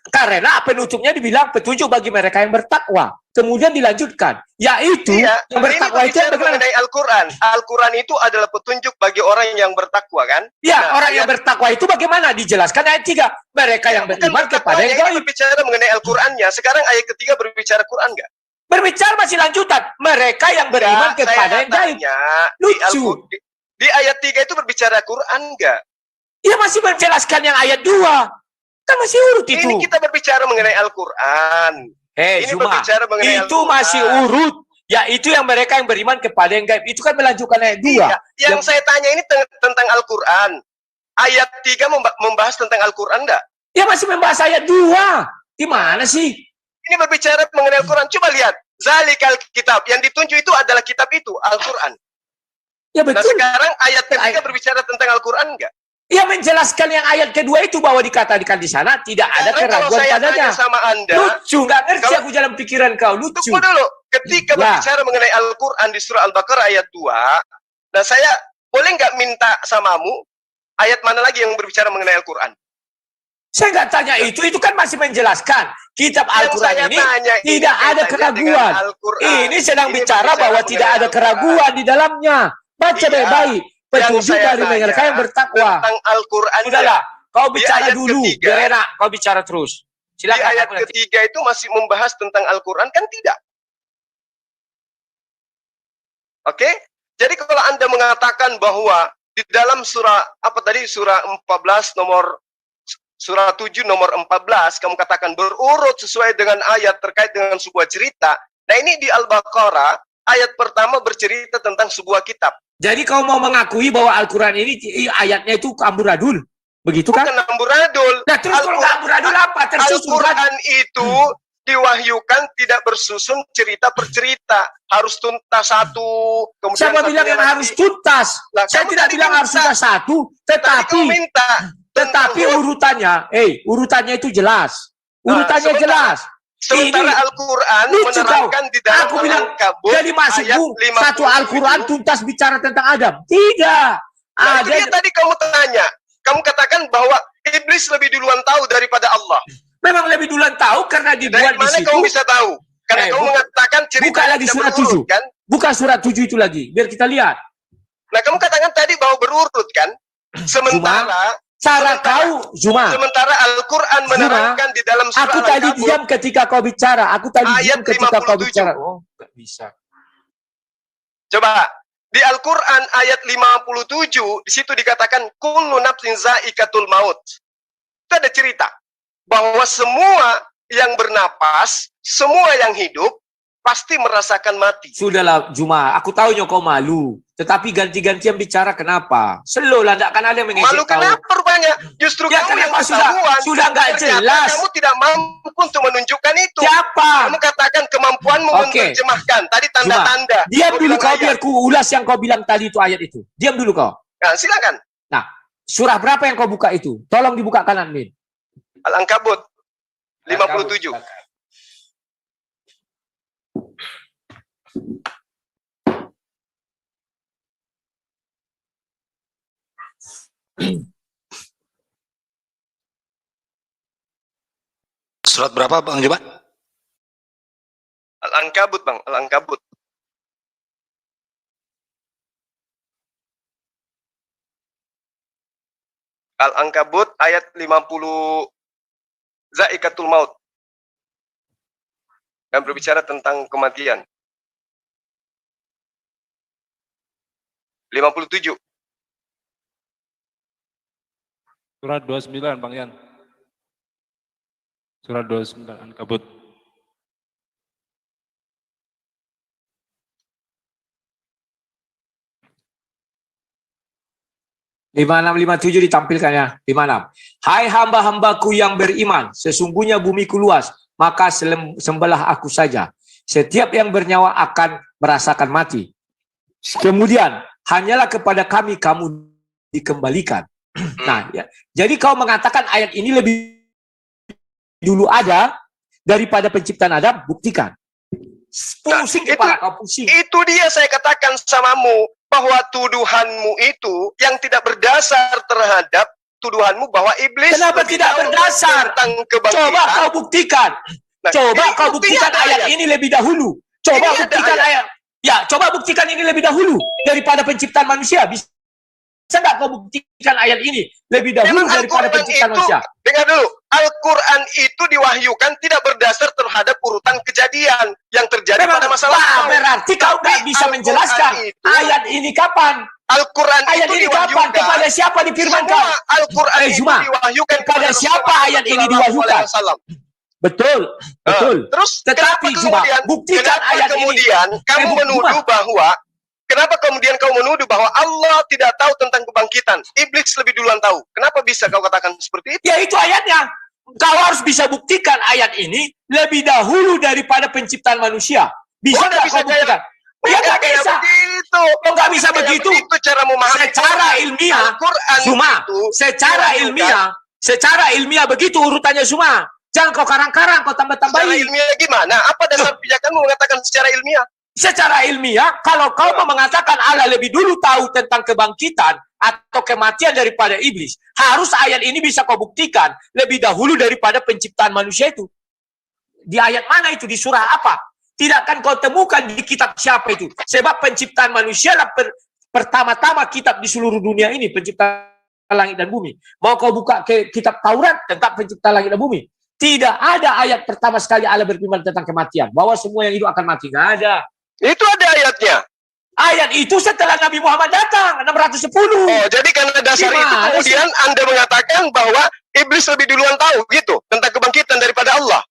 Karena penutupnya dibilang petunjuk bagi mereka yang bertakwa. Kemudian dilanjutkan, yaitu Iya, yang ini bertakwa itu yang berbicara bagaimana? mengenai Al-Quran. Al-Quran itu adalah petunjuk bagi orang yang bertakwa kan? Ya, Nah, orang yang bertakwa itu bagaimana? Dijelaskan ayat 3. Mereka yang Bukan beriman kepada bertakwanya, yang ini gaib. berbicara mengenai Al-Qurannya. Sekarang ayat ketiga berbicara Quran nggak? Berbicara masih lanjutan. Mereka yang beriman Ya, kepada saya yang gaib. tanya, Lucu. di ayat 3 itu berbicara Quran nggak? Ya masih menjelaskan yang ayat 2. Kan masih urut itu. Ini kita berbicara mengenai Al-Quran. Ini Zuma, berbicara mengenai itu Al-Quran. masih urut. Yaitu yang mereka yang beriman kepada yang gaib. Itu kan melanjutkan ayat 2. Iya, yang saya tanya ini tentang Al-Quran. Ayat 3 membahas tentang Al-Quran nggak? Ya masih membahas ayat 2. Di mana sih? Ini berbicara mengenai Al-Quran. Coba lihat. Zalikal kitab. Yang ditunjuk itu adalah kitab itu, Al-Quran. Ya Nah betul. sekarang ayat ketiga berbicara tentang Al-Quran nggak? Ya menjelaskan yang ayat kedua itu bahwa dikatakan di sana tidak ada Karena kalau keraguan saya padanya. tanya sama Anda, Lucu, nggak ngerti Kalau- aku jalan pikiran kau. Lucu. tunggu dulu. Ketika Ya. berbicara mengenai Al-Quran di surah Al-Baqarah ayat 2, nah saya boleh nggak minta samamu ayat mana lagi yang berbicara mengenai Al-Quran? Saya nggak tanya itu kan masih menjelaskan. Kitab Yang Al-Quran saya ini tanya ini tidak ada kaitannya keraguan. dengan Al-Quran. Ini sedang Ini bicara berbicara bahwa mengenai tidak ada Al-Quran. keraguan di dalamnya. Baca Iya. baik-baik. Petunjuk saya dari tanya mereka yang bertakwa. Tentang Al-Quran. Sudahlah, kau bicara ayat dulu. ketiga- Biar enak, kau bicara terus. Di Silakan. ayat aku nanti. ketiga itu masih membahas tentang Al-Quran kan tidak? Oke? Jadi kalau Anda mengatakan bahwa di dalam surah apa tadi surah 14 nomor surah 7 nomor 14 kamu katakan berurut sesuai dengan ayat terkait dengan sebuah cerita. Nah, ini di Al-Baqarah ayat pertama bercerita tentang sebuah kitab. Jadi kau mau mengakui bahwa Al-Quran ini ayatnya itu amburadul. Begitu kan? Bukan amburadul. Nah terus kalau nggak amburadul apa? Tersusun kan? Al-Quran itu diwahyukan tidak bersusun cerita per cerita, harus tuntas satu. Kemudian Siapa bilang satunya yang lagi. harus tuntas? Nah, Saya kamu tidak tadi bilang harus minta. tuntas satu, Tadi kamu minta tetapi tentang- urutannya, urutannya itu jelas. Urutannya sebentar. jelas. sementara ini Al-Quran lucu menerangkan di dalam Aku bilang, Al-Ankabut jadi masuk ayat Bu, 57. satu Al-Quran tuntas bicara tentang Adam. Tidak. Nah, itu Ada dia tadi kamu tanya. Kamu katakan bahwa iblis lebih duluan tahu daripada Allah. memang lebih duluan tahu karena Dari dibuat di mana situ. kamu bisa tahu? Karena kamu mengatakan cerita buka lagi tidak surat berurut, 7. kan? Bukan surat 7 itu lagi. Biar kita lihat. Nah, kamu katakan tadi bahwa berurut kan? Sementara Cara kau, Zuma. sementara Al-Quran menerangkan di dalam surah Aku tadi Al-Ankabut diam ketika kau bicara. Aku tadi Ayat diam ketika kau 57. bicara. Oh, nggak bisa. Coba di Al-Quran ayat 57 di situ dikatakan kullu nafsin zaikatul maut. Itu ada cerita bahwa semua yang bernapas, semua yang hidup pasti merasakan mati. Sudahlah, Juma. Aku tahu kau malu. Tetapi ganti-gantian bicara kenapa? Slow lah, tidak akan ada yang mengisi Malu kau. kenapa rupanya? Justru Ya, kamu yang kenapa ketahuan. sudah nggak Ternyata jelas. Kamu tidak mampu untuk menunjukkan itu. Siapa? Kamu katakan kemampuanmu Oke. menerjemahkan. Tadi tanda-tanda. Diam Kau dulu bilang kau, ayat. biar ku ulas yang kau bilang tadi itu ayat itu. Diam dulu kau. Nah, silakan. Surah berapa yang kau buka itu? Tolong dibukakan admin. Al-Ankabut. 57. Surat berapa Bang Juma? Al-Ankabut, Bang. Al-Ankabut. Al-Ankabut ayat 50, Zaikatul Maut. Dan berbicara tentang kematian. 57. Surat 29 Bang Yan. Surat 29 Ankabut. Lima enam lima tujuh ditampilkannya. 56. Hai hamba-hambaku yang beriman, sesungguhnya bumiku luas, maka sembelih aku saja. Setiap yang bernyawa akan merasakan mati. Kemudian hanyalah kepada kami kamu dikembalikan. Nah, ya. Jadi kau mengatakan ayat ini lebih dulu ada daripada penciptaan Adam, buktikan. Pusing kepala kau, pusing. Itu dia saya katakan samamu, bahwa tuduhanmu itu yang tidak berdasar terhadap tuduhanmu bahwa iblis Kenapa lebih tidak dahulu berdasar? tentang kebangkitan. Coba kau buktikan. Nah, Coba ini kau buktinya buktikan ada ayat ini lebih dahulu. Coba Ini ada buktikan ayat. Ya, coba buktikan ini lebih dahulu daripada penciptaan manusia. Bisa enggak kau buktikan ayat ini lebih dahulu Memang daripada Al-Quran penciptaan itu, manusia? dengar dulu, Al-Quran itu diwahyukan tidak berdasar terhadap urutan kejadian yang terjadi pada masa lalu. Berarti kau nggak bisa Al-Quran menjelaskan itu- ayat ini kapan? Al-Quran Ayat itu ini kapan? diwahyukan. Kepada siapa difirmankan? Semua Al-Quran itu Zuma, diwahyukan kepada siapa Rasulullah ayat ini Sallallahu diwahyukan? Alaihi Wasallam. Betul, betul. Terus Tetapi kenapa Zuma, kemudian, buktikan kenapa ayat kemudian ini. kamu Zuma. menuduh bahwa kenapa kemudian kau menuduh bahwa Allah tidak tahu tentang kebangkitan? Iblis lebih duluan tahu. Kenapa bisa kau katakan seperti itu? Ya itu ayatnya. Kau harus bisa buktikan ayat ini lebih dahulu daripada penciptaan manusia. Bisa Oh, nggak bisa kau buktikan? Ya nggak kayak bisa. begitu. Oh, nggak bisa Kayak begitu. Begitu cara memahami Secara ilmiah, Al-Quran Zuma, itu secara diwahyukan. secara ilmiah begitu urutannya Zuma. Jangan kau karang-karang, kau Secara tambah-tambahin. ilmiah gimana? Apa dasar pijakanmu mengatakan secara ilmiah? Secara ilmiah, kalau kau mau mengatakan Allah lebih dulu tahu tentang kebangkitan atau kematian daripada iblis, harus ayat ini bisa kau buktikan lebih dahulu daripada penciptaan manusia itu. Di ayat mana itu? Di surah apa? Tidak akan kau temukan di kitab siapa itu. Sebab penciptaan manusia lah pertama-tama kitab di seluruh dunia ini, penciptaan langit dan bumi. Mau kau buka ke kitab Taurat tentang penciptaan langit dan bumi. Tidak ada ayat pertama sekali Allah berfirman tentang kematian. Bahwa semua yang hidup akan mati. Nggak ada. Itu ada ayatnya. Ayat itu setelah Nabi Muhammad datang, 610. Oh, jadi karena dasar itu Gimana kemudian Anda mengatakan bahwa iblis lebih duluan tahu gitu tentang kebangkitan daripada Allah.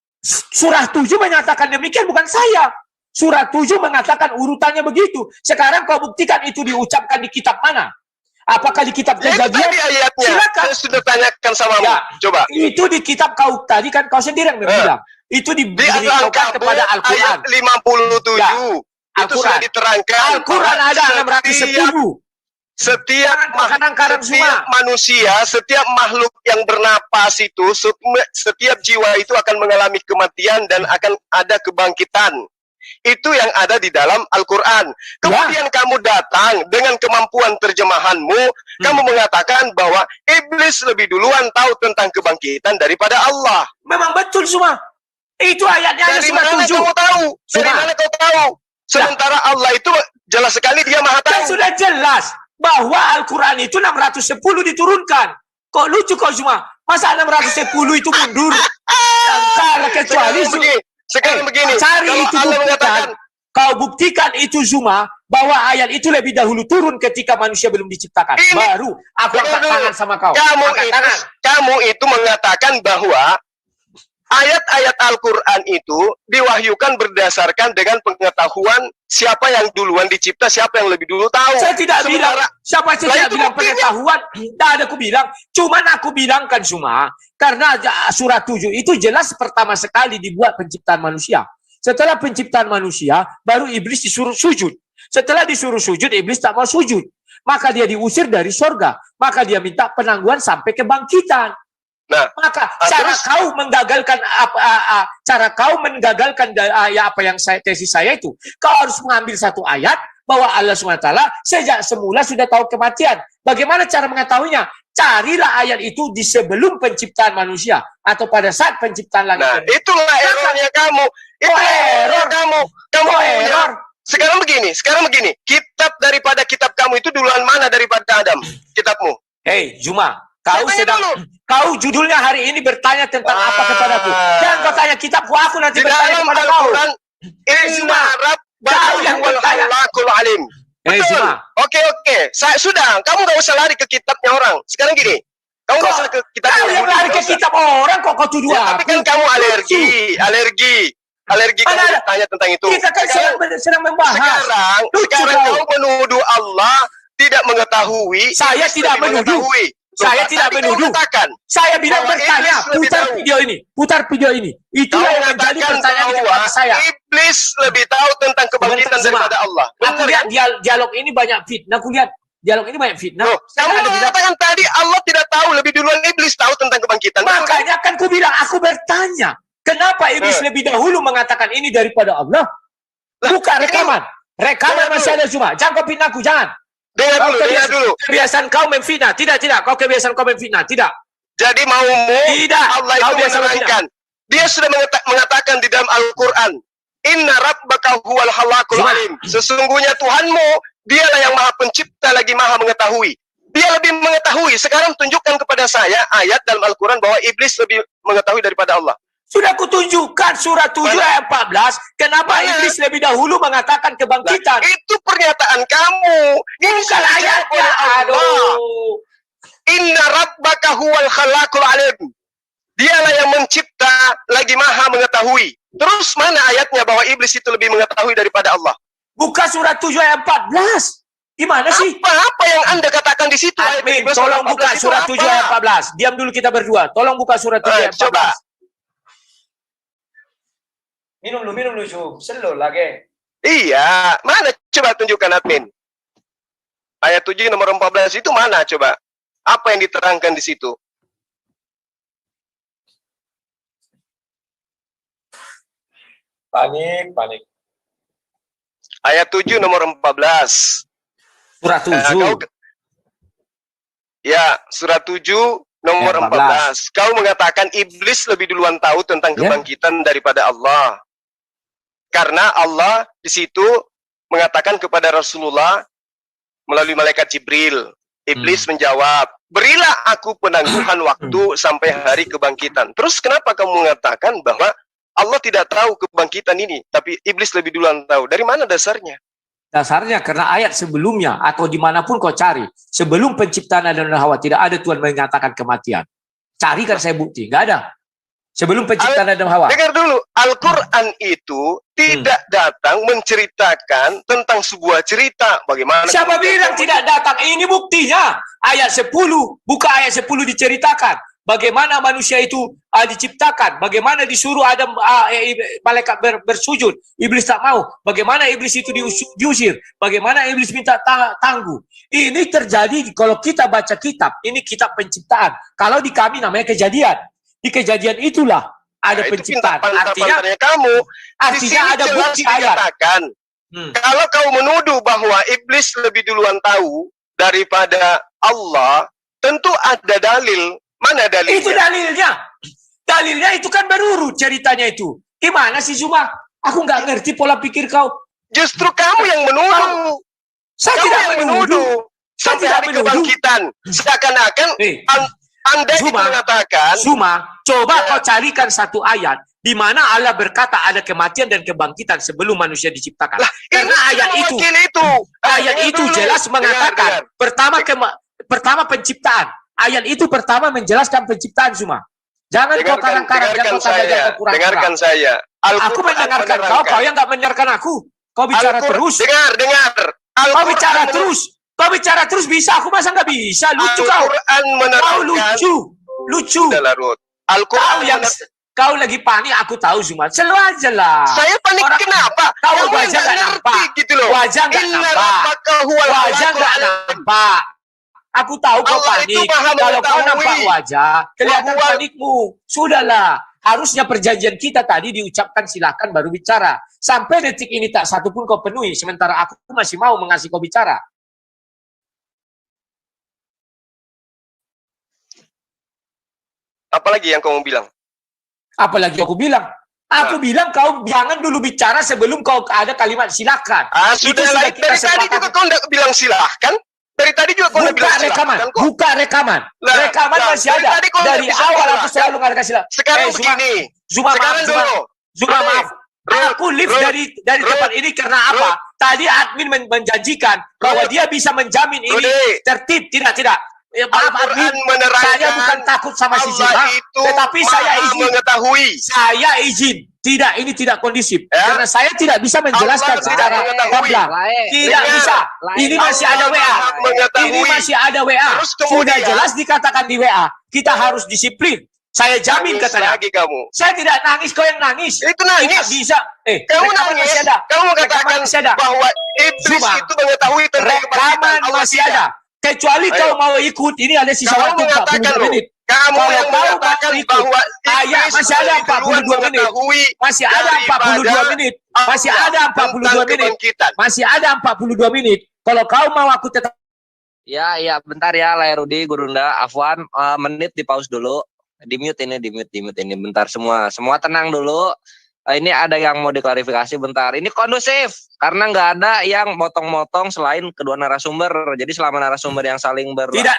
Surah 7 menyatakan demikian, bukan saya. Surah 7 mengatakan urutannya begitu. Sekarang kau buktikan itu diucapkan di kitab mana? Apakah di kitab Ya, itu Kejadian? tadi ayatnya. Silakan. Saya sudah tanyakan sama Ya. Coba. Itu di kitab kau tadi kan kau sendiri yang bilang. Itu Di diberitahukan Al-Ankabut kepada Al-Quran. ayat 57. Ya. Itu sudah diterangkan. Al-Quran bahwa ada 610. Setiap Kadang-kadang setiap semua. manusia, setiap makhluk yang bernapas itu, setiap jiwa itu akan mengalami kematian dan akan ada kebangkitan. Itu yang ada di dalam Al-Quran. Kemudian kamu datang dengan kemampuan terjemahanmu, kamu mengatakan bahwa iblis lebih duluan tahu tentang kebangkitan daripada Allah. Memang betul semua. Itu ayatnya ada Dari surah mana 7. kamu tahu? Dari Cuma. mana kau tahu? Sementara Allah itu jelas sekali dia maha Kan tahu. sudah jelas bahwa Al-Quran itu 610 diturunkan. Kok lucu kau semua? Masa 610 itu mundur? Kalau kecuali Sekarang begini, cari kalau itu Allah buktikan, mengatakan kau buktikan itu Zuma bahwa ayat itu lebih dahulu turun ketika manusia belum diciptakan. Ini- Baru aku angkat Dulu. tangan sama kau. kamu Angkat itu, tangan. kamu itu mengatakan bahwa ayat-ayat Al-Quran itu diwahyukan berdasarkan dengan pengetahuan siapa yang duluan dicipta, siapa yang lebih dulu tahu. Saya tidak bilang, siapa Lah, saya tidak itu bilang buktinya. pengetahuan, tidak ada aku bilang, cuman aku bilangkan Zuma, karena surah 7 itu jelas pertama sekali dibuat penciptaan manusia. Setelah penciptaan manusia, baru iblis disuruh sujud. Setelah disuruh sujud, iblis tak mau sujud. Maka dia diusir dari sorga. Maka dia minta penangguhan sampai kebangkitan. Nah, maka cara terus? kau menggagalkan cara kau menggagalkan ya apa yang tesis saya itu, kau harus mengambil satu ayat bahwa Allah SWT sejak semula sudah tahu kematian. Bagaimana cara mengetahuinya? Carilah ayat itu di sebelum penciptaan manusia atau pada saat penciptaan langit. Nah, itulah errornya kamu. Itu error kamu. Kamu error. Sekarang begini. Kitab daripada kitab kamu itu duluan mana daripada Adam? Kitabmu. Hei, Juma, kau judulnya hari ini bertanya tentang apa kepadaku. Jangan kau tanya kitabku, aku nanti Di bertanya dalam kepada kau. Al-Quran, Inna rabbaka yang huwal bertanya. khallaqul alim. Hei, Betul. Juma. Oke. Sudah, kamu gak usah lari ke kitabnya orang. Sekarang gini, kamu gak usah ke kitabnya Kau yang lari ke kitab orang kok kau tuduh Ya, tapi aku. kan kamu alergi kamu Mana ada? bertanya tentang itu. Kita kan sedang membahas. Sekarang kau menuduh Allah tidak mengetahui. Saya Iblis tidak lebih menuduh. mengetahui. Saya tidak Tadi kau menuduh. katakan Saya bilang bahwa bertanya, iblis lebih tahu. putar video ini. Itulah Kau yang menjadi mengatakan pertanyaan di bahwa depan saya. iblis lebih tahu tentang kebangkitan Sebentar, daripada Allah. Aku Benar lihat kan? dialog ini banyak fitnah. Aku lihat dialog ini banyak fitnah. Loh, Saya kamu ada bilang, mengatakan tadi Allah tidak tahu, lebih duluan iblis tahu tentang kebangkitan. Betul kan? makanya kan ku bilang, aku bertanya, kenapa iblis lebih dahulu mengatakan ini daripada Allah? Buka rekaman. Rekaman Dengar masih ada cuma. Jangan kau fitnahku, jangan. Dengar dulu. Kebiasaan kau memfitnah. Tidak. Kau kebiasaan kau memfitnah. Tidak. Jadi maumu Tidak. Allah Kau itu biasa menerangkan. Dia sudah mengatakan di dalam Al-Quran, Inna rabbaka huwal khallaqul Cuma. alim. Sesungguhnya Tuhanmu, dialah yang maha pencipta lagi maha mengetahui. Dia lebih mengetahui. Sekarang tunjukkan kepada saya ayat dalam Al-Quran bahwa iblis lebih mengetahui daripada Allah. Sudah kutunjukkan surat 7 ayat 14. Kenapa Mana? iblis lebih dahulu mengatakan kebangkitan? Itu pernyataan kamu. Ini Bukan sudah ayatnya. Allah. Aduh. Inna rabbaka huwal khallaqul alim. Dialah yang mencipta lagi maha mengetahui. Terus mana ayatnya bahwa iblis itu lebih mengetahui daripada Allah? Buka surat 7 ayat 14. Gimana sih? Apa yang Anda katakan di situ? Ayat Admin, 13, tolong 14 buka itu surat apa? 7 ayat 14. Diam dulu kita berdua. Tolong buka surat 7 ayat 14. Coba. Minum dulu, Syuk. Slow lagi. Iya, mana coba tunjukkan admin. Ayat 7 nomor 14 itu mana coba? Apa yang diterangkan di situ? Panik. Ayat 7 nomor 14. Surat 7. Ya, surat 7 nomor Ya, 14. Kau mengatakan iblis lebih duluan tahu tentang Ya. kebangkitan daripada Allah. Karena Allah di situ mengatakan kepada Rasulullah melalui malaikat Jibril. Iblis menjawab, berilah aku penangguhan waktu sampai hari kebangkitan. Terus kenapa kamu mengatakan bahwa Allah tidak tahu kebangkitan ini, tapi iblis lebih duluan tahu? Dari mana dasarnya? Dasarnya karena ayat sebelumnya atau dimanapun kau cari. Sebelum penciptaan Adam dan Hawa tidak ada Tuhan mengatakan kematian. Carikan saya bukti. Nggak ada. Sebelum penciptaan Adam Hawa. Dengar dulu, Al-Quran itu tidak datang menceritakan tentang sebuah cerita. Bagaimana? Siapa bilang tidak datang? Ini buktinya. Ayat 10. Buka ayat 10 diceritakan. Bagaimana manusia itu diciptakan. Bagaimana disuruh Adam malaikat bersujud. Iblis tak mau. Bagaimana iblis itu diusir. Bagaimana iblis minta tangguh. Ini terjadi kalau kita baca kitab. Ini kitab penciptaan. Kalau di kami namanya kejadian. Di kejadian itulah ada penciptaan. Artinya kamu. Artinya ada bukti ayat. Kalau kau menuduh bahwa iblis lebih duluan tahu daripada Allah, tentu ada dalil. Mana dalilnya? Itu dalilnya. Dalilnya itu kan berurut ceritanya itu. Gimana sih Zuma? Aku nggak ngerti pola pikir kau. Justru kamu yang menuduh. Saya Kamu tidak yang menuduh. Sampai hari kebangkitan. Seakan-akan Anda itu mengatakan. Zuma, coba kau carikan satu ayat di mana Allah berkata ada kematian dan kebangkitan sebelum manusia diciptakan. Karena ayat itu jelas mengatakan pertama penciptaan. Ayat itu pertama menjelaskan penciptaan Zuma. Jangan kau karang-karang, jangan kau kurang-kurang. Dengarkan saya. Aku mendengarkan kau yang nggak mendengarkan aku. Kau bicara terus. Dengar. Kau bicara terus. Kau bicara terus bisa, aku masa nggak bisa. Lucu kau. Kau lucu. Kau lagi panik, aku tahu Zuma. Selalu aja lah. Saya panik kenapa? Kau wajah nggak nampak. Gitu loh. Wajah nggak nampak. Wajah nggak nampak. Aku tahu kau Allah itu panik. Maha Kalau kau mengetahui. nampak wajah, kelihatan Bahwa- panikmu. Sudahlah. Harusnya perjanjian kita tadi diucapkan silakan baru bicara. Sampai detik ini tak satu pun kau penuhi. Sementara aku masih mau mengasih kau bicara. Apalagi yang kamu bilang? Apalagi aku bilang. Aku bilang kau jangan dulu bicara sebelum kau ada kalimat silakan. Sudah Itu lah. kita Dari tadi sepakati. juga kau tidak bilang silahkan. Dari tadi juga kau tidak Buka bilang rekaman, silahkan kok. buka rekaman. Lah, Rekaman lah, masih dari ada. tadi kau Dari bisa awal bilang aku selalu mengatakan silakan. Sekarang Zuma, begini. Zuma, Sekarang maaf, Zuma. dulu. Zuma, Rudy, maaf. Aku lift Rudy, dari Rudy, tempat ini karena apa? Tadi admin menjanjikan bahwa dia bisa menjamin ini Rudy. tertib. Tidak. Ya, maaf admin, Al-Quran menerangkan saya bukan takut sama si Zuma, Allah itu tetapi saya Maha izin. mengetahui. Saya izin. Tidak, ini tidak kondusif. Ya. Karena saya tidak bisa menjelaskan Allah tidak secara mengetahui. gamblang. Tidak Dengar. bisa. Ini masih ada WA. Allah mengetahui. Ini masih ada WA. Terus Sudah kemudian- jelas dikatakan di WA. Kita harus disiplin. Saya jamin Nangis katanya. lagi kamu. Saya tidak nangis, kau yang nangis. Itu nangis. Tidak bisa. Kamu rekaman nangis. masih ada. Kamu Rekaman mengatakan masih ada. bahwa iblis Zuma. itu mengetahui tentang Rekaman kebangkitan Allah masih tidak. ada. Kecuali Ayo. kau mau ikut, ini ada sisa Kamu waktu mengatakan 42 loh. menit. Kamu Kalau yang kau mau mengatakan ikut, bahwa ayah, iblis masih ada lebih duluan 42 menit. mengetahui Masih ada 42 daripada menit. Allah Masih ada 42 tentang menit. kebangkitan. Masih ada 42 menit. Kalau kau mau aku tetap Ya, bentar ya, Lai Rudi, Gurunda, Afwan, menit di pause dulu. Di mute ini. Bentar semua tenang dulu. Ini ada yang mau diklarifikasi bentar. Ini kondusif karena nggak ada yang motong-motong selain kedua narasumber. Jadi selama narasumber yang saling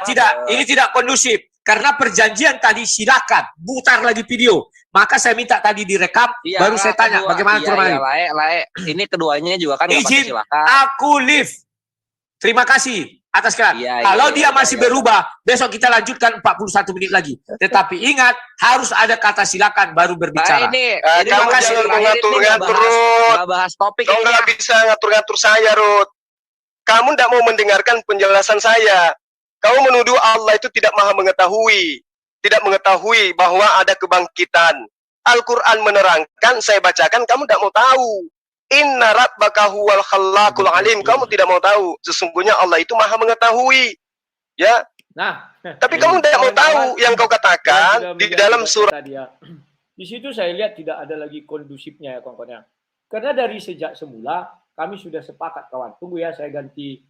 tidak. Ini tidak kondusif karena perjanjian tadi silakan putar lagi video. Maka saya minta tadi direkam, Iya, baru saya tanya bagaimana turunannya. Lai, ini keduanya juga kan nggak pakai Izin, silakan. aku live. Terima kasih atas keran. Kalau dia masih berubah, besok kita lanjutkan 41 menit lagi. Tetapi ingat, harus ada kata silakan baru berbicara. Ini Kamu makasih, jangan terakhir ini mengatur-ngatur, nggak Ruth. nggak bahas topik Kau ini. nggak bisa ngatur-ngatur saya, Ruth. Kamu tidak mau mendengarkan penjelasan saya. Kau menuduh Allah itu tidak maha mengetahui. Tidak mengetahui bahwa ada kebangkitan. Al-Quran menerangkan, saya bacakan, kamu tidak mau tahu. Inna rabbaka huwal khallaqul alim. Kamu tidak mau tahu. Sesungguhnya Allah itu maha mengetahui. Ya. Nah, Tapi kamu tidak mau tahu yang kau katakan di dalam surat. tadi ya. Di situ saya lihat tidak ada lagi kondusifnya ya kawan-kawan. Karena dari sejak semula kami sudah sepakat kawan. Tunggu ya, saya ganti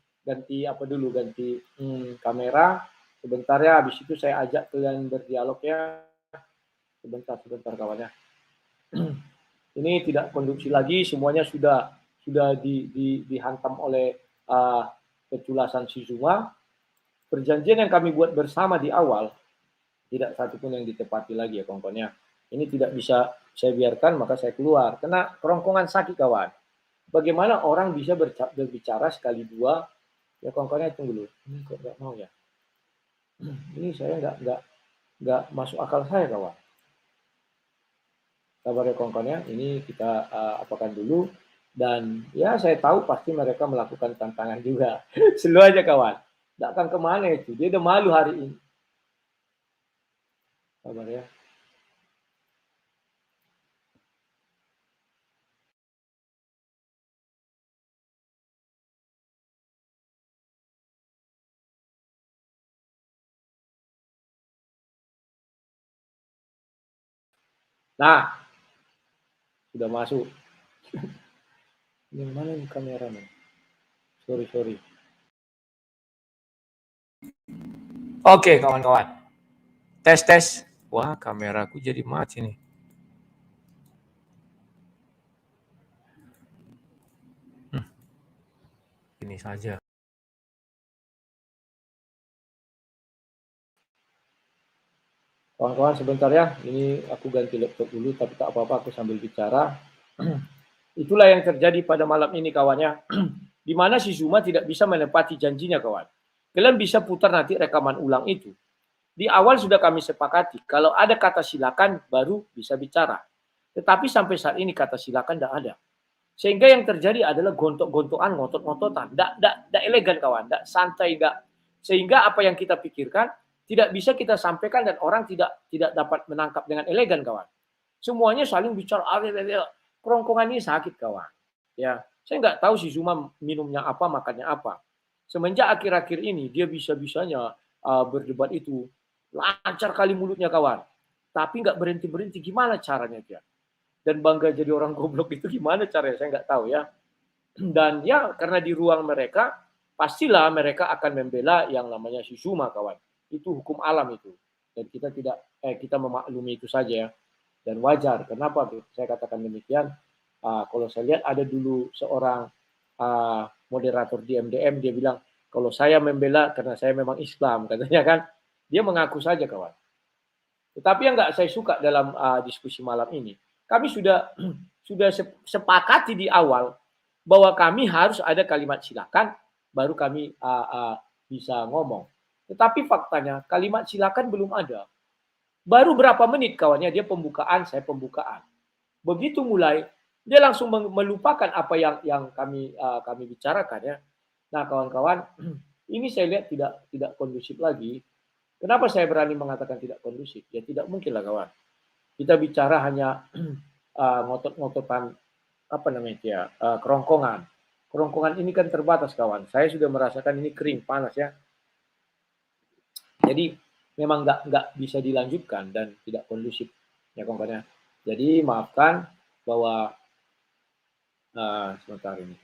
kamera sebentar ya. Habis itu saya ajak kalian berdialog ya. Sebentar kawan ya. Ini tidak kondusif lagi, semuanya sudah dihantam oleh keculasan si Zuma. Perjanjian yang kami buat bersama di awal tidak satu pun yang ditepati lagi ya kawan-kawan ya. Ini tidak bisa saya biarkan, maka saya keluar. Kena kerongkongan sakit kawan. Bagaimana orang bisa berbicara sekali dua? Ya kawan-kawan ya, tunggu dulu. Ini kok nggak mau ya? Ini saya nggak masuk akal saya kawan. Sabar ya kawan-kawan ya. Ini kita apakan dulu. Dan ya saya tahu pasti mereka melakukan tantangan juga. Slow aja kawan. Tidak akan kemana itu. Dia udah malu hari ini. Sabar ya. Nah, sudah masuk. Yang mana nih kameranya? Sorry. Oke, kawan-kawan. Tes. Wah, kameraku jadi mati nih. Ini saja. Kawan-kawan sebentar ya, ini aku ganti laptop dulu, tapi tak apa-apa aku sambil bicara. Itulah yang terjadi pada malam ini kawannya, di mana si Zuma tidak bisa menepati janjinya kawan. Kalian bisa putar nanti rekaman ulang itu. Di awal sudah kami sepakati, kalau ada kata silakan baru bisa bicara. Tetapi sampai saat ini kata silakan tidak ada. Sehingga yang terjadi adalah gontok-gontokan, ngotot-ngototan. Tidak elegan kawan, tidak santai, tidak. Sehingga apa yang kita pikirkan, tidak bisa kita sampaikan dan orang tidak dapat menangkap dengan elegan kawan. Semuanya saling bicara, kerongkongan ini sakit kawan. Ya, saya nggak tahu si Zuma minumnya apa, makannya apa. semenjak akhir-akhir ini dia bisa-bisanya berdebat itu lancar kali mulutnya kawan, tapi nggak berhenti-berhenti. Gimana caranya dia? Dan bangga jadi orang goblok itu gimana caranya? Saya nggak tahu ya. Dan ya karena di ruang mereka pastilah mereka akan membela yang namanya Shisuma kawan. Itu hukum alam itu. Dan kita memaklumi itu saja ya. Dan wajar. Kenapa saya katakan demikian? Kalau saya lihat ada dulu seorang moderator di MDM, dia bilang kalau saya membela karena saya memang Islam katanya kan. Dia mengaku saja kawan. Tetapi yang nggak saya suka dalam diskusi malam ini, kami sudah sepakati di awal bahwa kami harus ada kalimat silakan, baru kami bisa ngomong. Tetapi faktanya kalimat silakan belum ada. Baru berapa menit kawannya dia pembukaan, saya pembukaan. Begitu mulai, dia langsung melupakan apa yang kami bicarakan ya. Nah kawan-kawan, ini saya lihat tidak kondusif lagi. Kenapa saya berani mengatakan tidak kondusif? Ya tidak mungkin lah kawan. Kita bicara hanya ngotot-ngototan apa namanya ya, kerongkongan. Kerongkongan ini kan terbatas kawan. Saya sudah merasakan ini kering, panas ya. Jadi memang nggak bisa dilanjutkan dan tidak kondusif ya kawan-kawan. Jadi maafkan bahwa sebentar ini.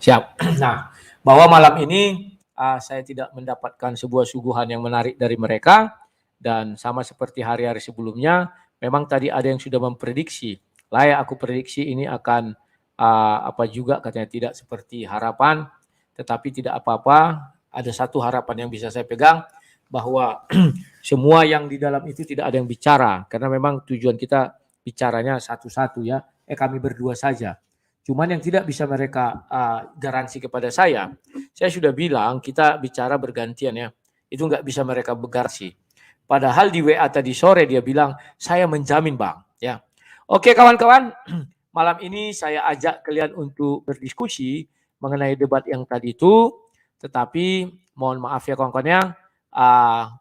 Siap. Nah, bahwa malam ini saya tidak mendapatkan sebuah suguhan yang menarik dari mereka dan sama seperti hari-hari sebelumnya, memang tadi ada yang sudah memprediksi. Layak aku prediksi ini akan apa juga katanya tidak seperti harapan, tetapi tidak apa-apa. Ada satu harapan yang bisa saya pegang bahwa semua yang di dalam itu tidak ada yang bicara karena memang tujuan kita bicaranya satu-satu ya. Kami berdua saja. Cuman yang tidak bisa mereka garansi kepada saya sudah bilang kita bicara bergantian ya. Itu nggak bisa mereka begarsi. Padahal di WA tadi sore dia bilang saya menjamin bang ya. Oke kawan-kawan, malam ini saya ajak kalian untuk berdiskusi mengenai debat yang tadi itu. Tetapi mohon maaf ya kawan-kawannya,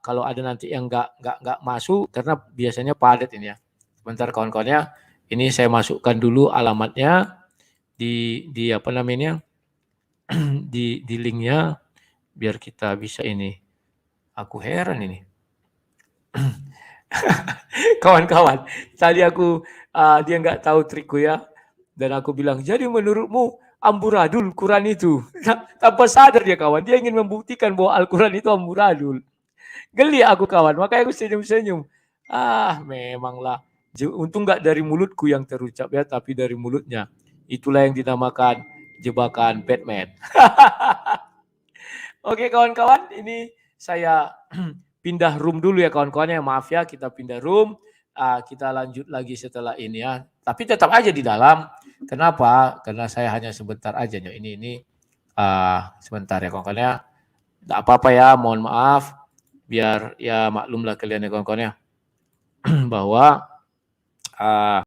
kalau ada nanti yang nggak masuk karena biasanya padat ini ya. Sebentar kawan-kawannya, ini saya masukkan dulu alamatnya di apa namanya di linknya biar kita bisa ini. Aku heran ini. Kawan-kawan, tadi aku dia nggak tahu trikku ya, dan aku bilang jadi menurutmu amburadul Quran itu. Tanpa sadar dia kawan, dia ingin membuktikan bahwa Al-Quran itu amburadul. Geli aku kawan, makanya aku senyum-senyum. Memanglah. Untung nggak dari mulutku yang terucap ya, tapi dari mulutnya. Itulah yang dinamakan jebakan Batman. Oke kawan-kawan, ini saya pindah room dulu ya kawan-kawannya. Maaf ya, kita pindah room. Kita lanjut lagi setelah ini ya. Tapi tetap aja di dalam. Kenapa? Karena saya hanya sebentar aja. Ini sebentar ya kawan-kawannya. Tidak apa-apa ya, mohon maaf. Biar ya maklumlah kalian ya kawan-kawannya. Bahwa